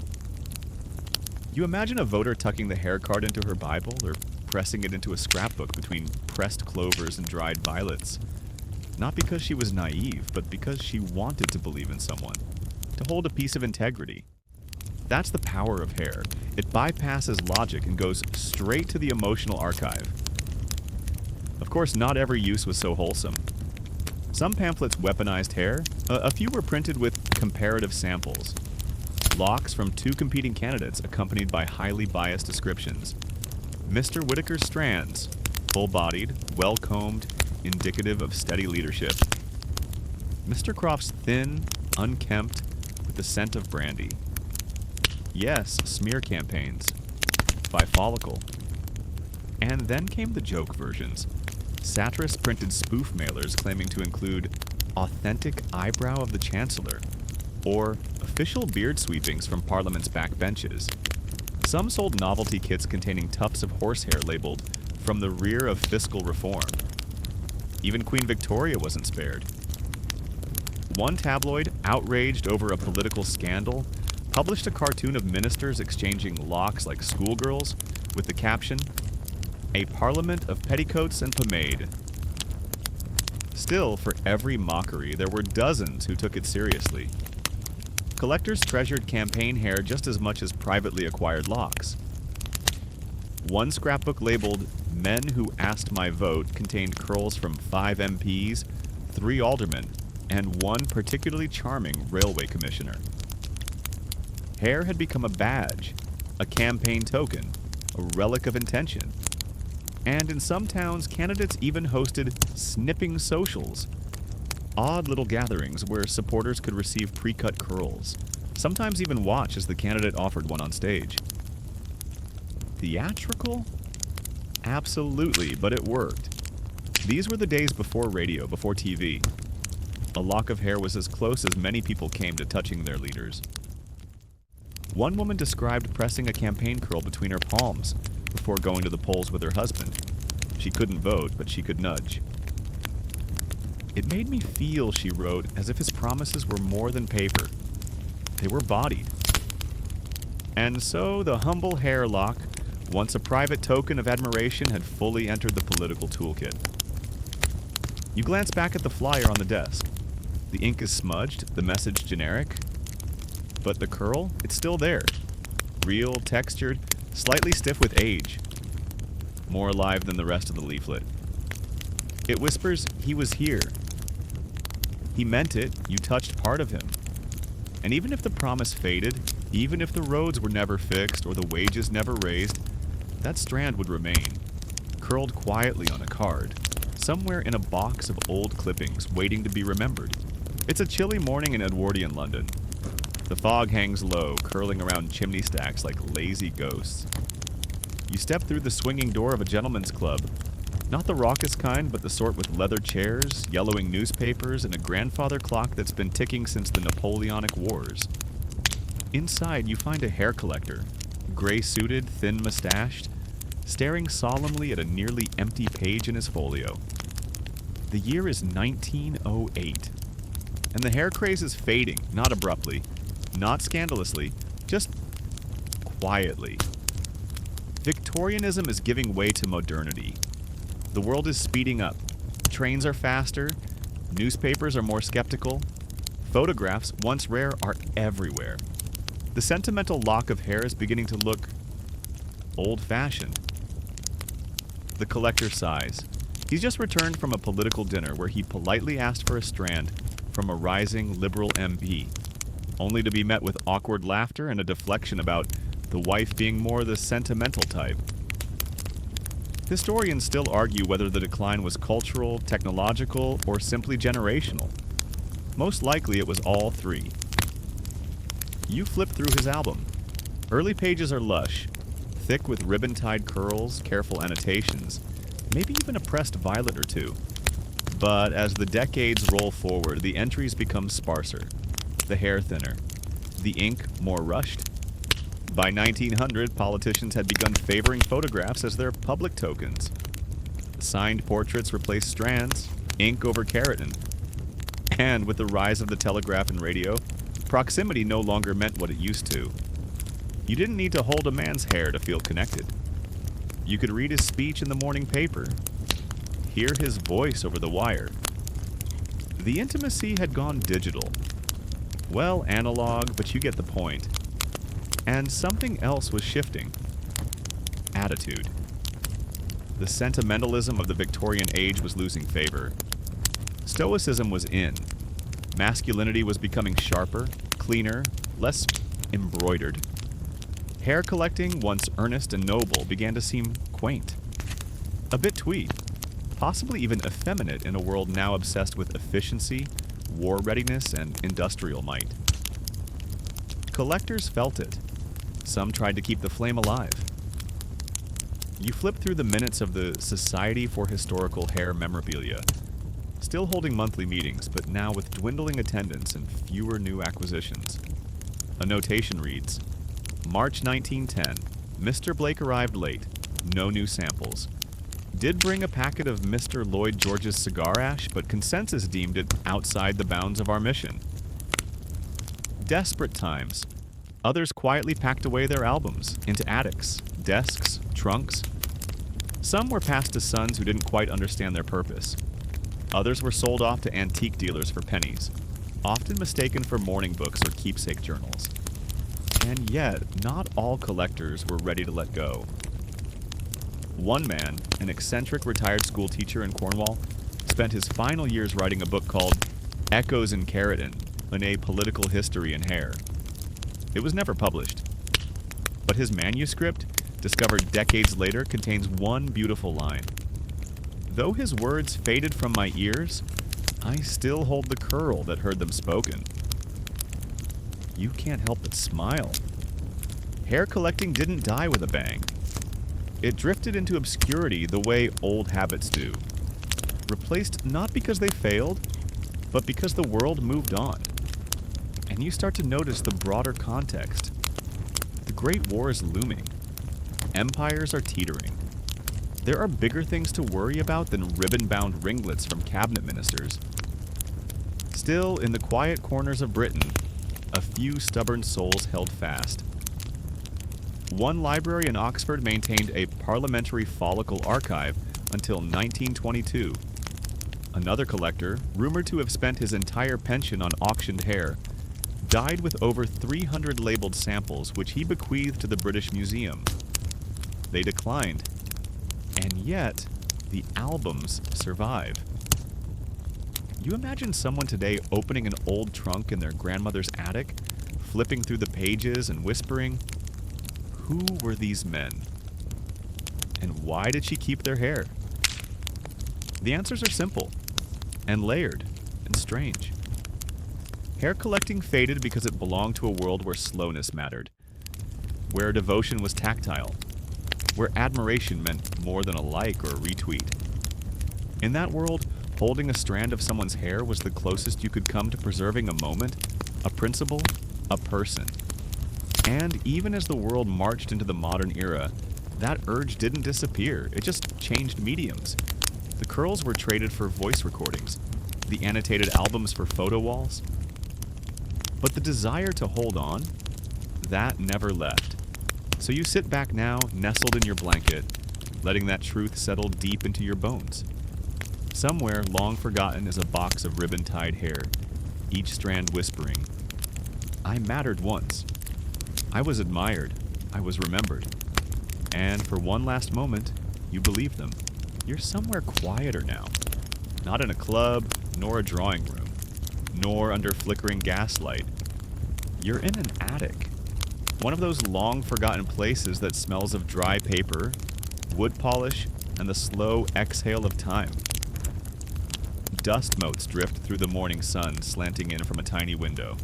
You imagine a voter tucking the hair card into her Bible or pressing it into a scrapbook between pressed clovers and dried violets. Not because she was naive, but because she wanted to believe in someone, to hold a piece of integrity. That's the power of hair. It bypasses logic and goes straight to the emotional archive. Of course, not every use was so wholesome. Some pamphlets weaponized hair. A few were printed with comparative samples. Locks from 2 competing candidates accompanied by highly biased descriptions. Mr. Whittaker's strands, full-bodied, well-combed, indicative of steady leadership. Mr. Croft's thin, unkempt, with the scent of brandy. Yes, smear campaigns. Bifollical. And then came the joke versions. Satirists printed spoof mailers claiming to include "authentic eyebrow of the Chancellor," or official beard sweepings from Parliament's backbenches. Some sold novelty kits containing tufts of horsehair labeled, "From the rear of fiscal reform." Even Queen Victoria wasn't spared. One tabloid, outraged over a political scandal, published a cartoon of ministers exchanging locks like schoolgirls with the caption, "A Parliament of Petticoats and Pomade." Still, for every mockery, there were dozens who took it seriously. Collectors treasured campaign hair just as much as privately acquired locks. One scrapbook labeled "Men Who Asked My Vote" contained curls from 5 MPs, 3 aldermen, and one particularly charming railway commissioner. Hair had become a badge, a campaign token, a relic of intention. And in some towns, candidates even hosted snipping socials, odd little gatherings where supporters could receive pre-cut curls, sometimes even watch as the candidate offered one on stage. Theatrical? Absolutely, but it worked. These were the days before radio, before TV. A lock of hair was as close as many people came to touching their leaders. One woman described pressing a campaign curl between her palms before going to the polls with her husband. She couldn't vote, but she could nudge. "It made me feel," she wrote, "as if his promises were more than paper. They were bodied." And so the humble hair lock, once a private token of admiration, had fully entered the political toolkit. You glance back at the flyer on the desk. The ink is smudged, the message generic. But the curl, it's still there. Real, textured, slightly stiff with age. More alive than the rest of the leaflet. It whispers, "He was here. He meant it, you touched part of him." And even if the promise faded, even if the roads were never fixed or the wages never raised, that strand would remain, curled quietly on a card, somewhere in a box of old clippings waiting to be remembered. It's a chilly morning in Edwardian London. The fog hangs low, curling around chimney stacks like lazy ghosts. You step through the swinging door of a gentleman's club, not the raucous kind, but the sort with leather chairs, yellowing newspapers, and a grandfather clock that's been ticking since the Napoleonic Wars. Inside, you find a hair collector, gray-suited, thin-mustached, staring solemnly at a nearly empty page in his folio. The year is 1908, and the hair craze is fading, not abruptly, not scandalously, just quietly. Victorianism is giving way to modernity. The world is speeding up. Trains are faster. Newspapers are more skeptical. Photographs, once rare, are everywhere. The sentimental lock of hair is beginning to look old-fashioned. The collector sighs. He's just returned from a political dinner where he politely asked for a strand from a rising Liberal MP, only to be met with awkward laughter and a deflection about the wife being more the sentimental type. Historians still argue whether the decline was cultural, technological, or simply generational. Most likely it was all three. You flip through his album. Early pages are lush, thick with ribbon-tied curls, careful annotations, maybe even a pressed violet or two. But as the decades roll forward, the entries become sparser, the hair thinner, the ink more rushed. By 1900, politicians had begun favoring photographs as their public tokens. Signed portraits replaced strands, ink over keratin. And with the rise of the telegraph and radio, proximity no longer meant what it used to. You didn't need to hold a man's hair to feel connected. You could read his speech in the morning paper, hear his voice over the wire. The intimacy had gone digital. Well, analog, but you get the point. And something else was shifting. Attitude. The sentimentalism of the Victorian age was losing favor. Stoicism was in. Masculinity was becoming sharper, cleaner, less embroidered. Hair collecting, once earnest and noble, began to seem quaint. A bit twee, possibly even effeminate in a world now obsessed with efficiency, war readiness, and industrial might. Collectors felt it. Some tried to keep the flame alive. You flip through the minutes of the Society for Historical Hair Memorabilia. Still holding monthly meetings, but now with dwindling attendance and fewer new acquisitions. A notation reads, March 1910, Mr. Blake arrived late. No new samples. Did bring a packet of Mr. Lloyd George's cigar ash, but consensus deemed it outside the bounds of our mission. Desperate times. Others quietly packed away their albums into attics, desks, trunks. Some were passed to sons who didn't quite understand their purpose. Others were sold off to antique dealers for pennies, often mistaken for mourning books or keepsake journals. And yet, not all collectors were ready to let go. One man, an eccentric retired school teacher in Cornwall, spent his final years writing a book called Echoes in Keratin, an Apolitical History in Hair. It was never published. But his manuscript, discovered decades later, contains one beautiful line. Though his words faded from my ears, I still hold the curl that heard them spoken. You can't help but smile. Hair collecting didn't die with a bang. It drifted into obscurity the way old habits do. Replaced not because they failed, but because the world moved on. And you start to notice the broader context. The Great War is looming. Empires are teetering. There are bigger things to worry about than ribbon-bound ringlets from cabinet ministers. Still, in the quiet corners of Britain, a few stubborn souls held fast. One library in Oxford maintained a parliamentary follicle archive until 1922. Another collector, rumored to have spent his entire pension on auctioned hair, died with over 300 labeled samples which he bequeathed to the British Museum. They declined, and yet the albums survive. You imagine someone today opening an old trunk in their grandmother's attic, flipping through the pages and whispering, who were these men? And why did she keep their hair? The answers are simple, and layered, and strange. Hair collecting faded because it belonged to a world where slowness mattered, where devotion was tactile, where admiration meant more than a like or a retweet. In that world, holding a strand of someone's hair was the closest you could come to preserving a moment, a principle, a person. And even as the world marched into the modern era, that urge didn't disappear, it just changed mediums. The curls were traded for voice recordings, the annotated albums for photo walls. But the desire to hold on, that never left. So you sit back now, nestled in your blanket, letting that truth settle deep into your bones. Somewhere long forgotten is a box of ribbon-tied hair, each strand whispering, I mattered once. I was admired. I was remembered. And for one last moment, you believed them. You're somewhere quieter now. Not in a club, nor a drawing room, nor under flickering gaslight. You're in an attic. One of those long-forgotten places that smells of dry paper, wood polish, and the slow exhale of time. Dust motes drift through the morning sun, slanting in from a tiny window.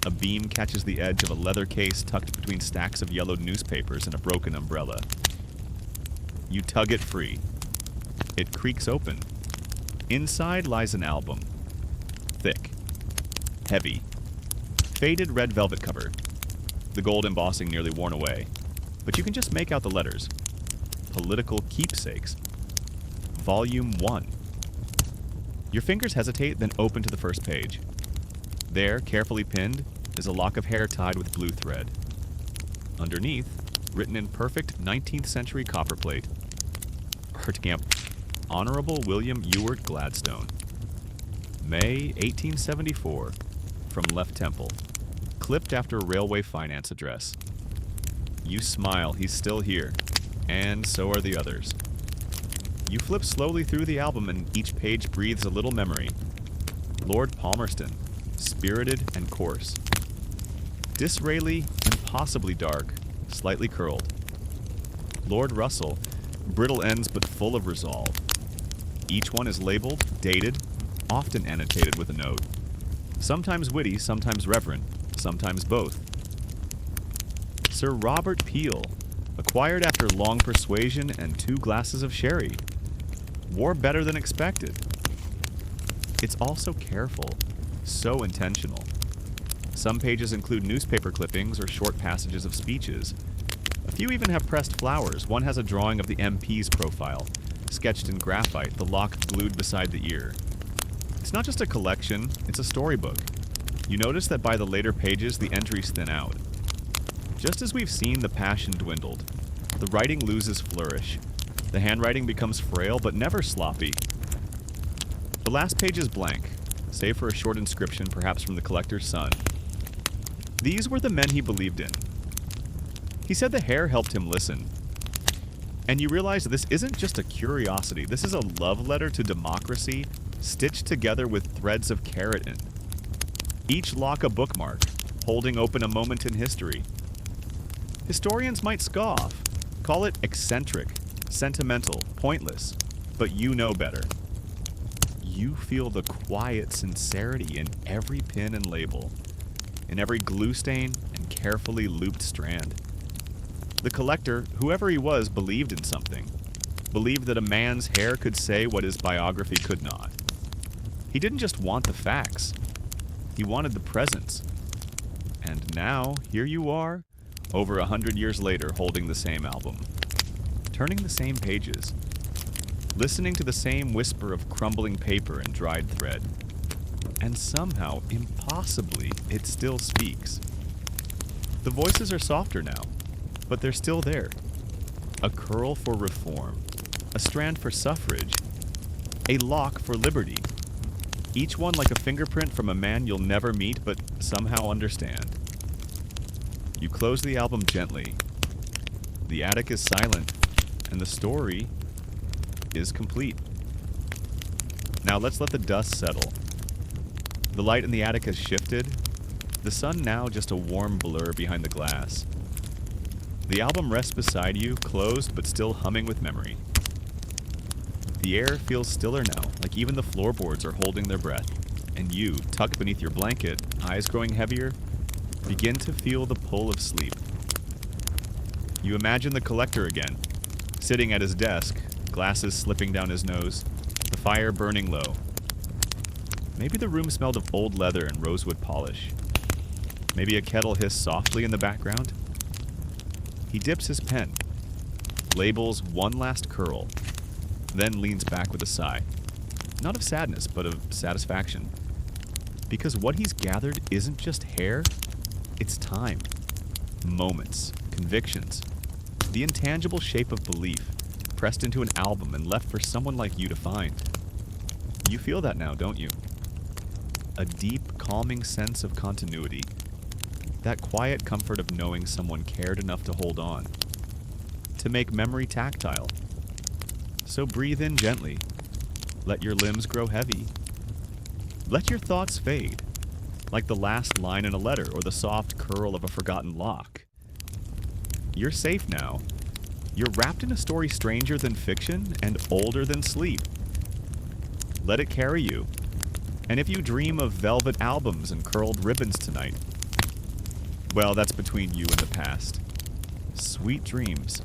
A beam catches the edge of a leather case tucked between stacks of yellowed newspapers and a broken umbrella. You tug it free. It creaks open. Inside lies an album. Thick. Heavy. Faded red velvet cover. The gold embossing nearly worn away. But you can just make out the letters. Political Keepsakes. Volume 1. Your fingers hesitate, then open to the first page. There, carefully pinned, is a lock of hair tied with blue thread. Underneath, written in perfect 19th century copperplate, Hertgamp, Honorable William Ewart Gladstone. May 1874, from left temple, clipped after railway finance address. You smile, he's still here, and so are the others. You flip slowly through the album and each page breathes a little memory. Lord Palmerston, spirited and coarse. Disraeli, impossibly dark, slightly curled. Lord Russell, brittle ends but full of resolve. Each one is labeled, dated, often annotated with a note. Sometimes witty, sometimes reverent, sometimes both. Sir Robert Peel, acquired after long persuasion and 2 glasses of sherry. Wore better than expected. it's also careful, so intentional. Some pages include newspaper clippings or short passages of speeches. A few even have pressed flowers. One has a drawing of the MP's profile, sketched in graphite, the lock glued beside the ear. It's not just a collection, it's a storybook. You notice that by the later pages, the entries thin out. Just as we've seen the passion dwindled, the writing loses flourish. The handwriting becomes frail but never sloppy. The last page is blank, save for a short inscription, perhaps from the collector's son. These were the men he believed in. He said the hair helped him listen. And you realize this isn't just a curiosity, this is a love letter to democracy, stitched together with threads of keratin. Each lock a bookmark, holding open a moment in history. Historians might scoff, call it eccentric, sentimental, pointless, but you know better. You feel the quiet sincerity in every pin and label, in every glue stain and carefully looped strand. The collector, whoever he was, believed in something. Believed that a man's hair could say what his biography could not. He didn't just want the facts. He wanted the presence. And now, here you are, over 100 years later, holding the same album. Turning the same pages. Listening to the same whisper of crumbling paper and dried thread. And somehow, impossibly, it still speaks. The voices are softer now, but they're still there. A curl for reform, a strand for suffrage, a lock for liberty. Each one like a fingerprint from a man you'll never meet but somehow understand. You close the album gently. The attic is silent, and the story is complete. Now let's let the dust settle. The light in the attic has shifted, the sun now just a warm blur behind the glass. The album rests beside you, closed but still humming with memory. The air feels stiller now, like even the floorboards are holding their breath, and you, tucked beneath your blanket, eyes growing heavier, begin to feel the pull of sleep. You imagine the collector again, sitting at his desk, glasses slipping down his nose, the fire burning low. Maybe the room smelled of old leather and rosewood polish. Maybe a kettle hissed softly in the background. He dips his pen, labels one last curl, then leans back with a sigh. Not of sadness, but of satisfaction. Because what he's gathered isn't just hair, it's time, moments, convictions, the intangible shape of belief, pressed into an album and left for someone like you to find. You feel that now, don't you? A deep, calming sense of continuity. That quiet comfort of knowing someone cared enough to hold on, to make memory tactile. So breathe in gently. Let your limbs grow heavy. Let your thoughts fade, like the last line in a letter or the soft curl of a forgotten lock. You're safe now. You're wrapped in a story stranger than fiction and older than sleep. Let it carry you. And if you dream of velvet albums and curled ribbons tonight, well, that's between you and the past. Sweet dreams.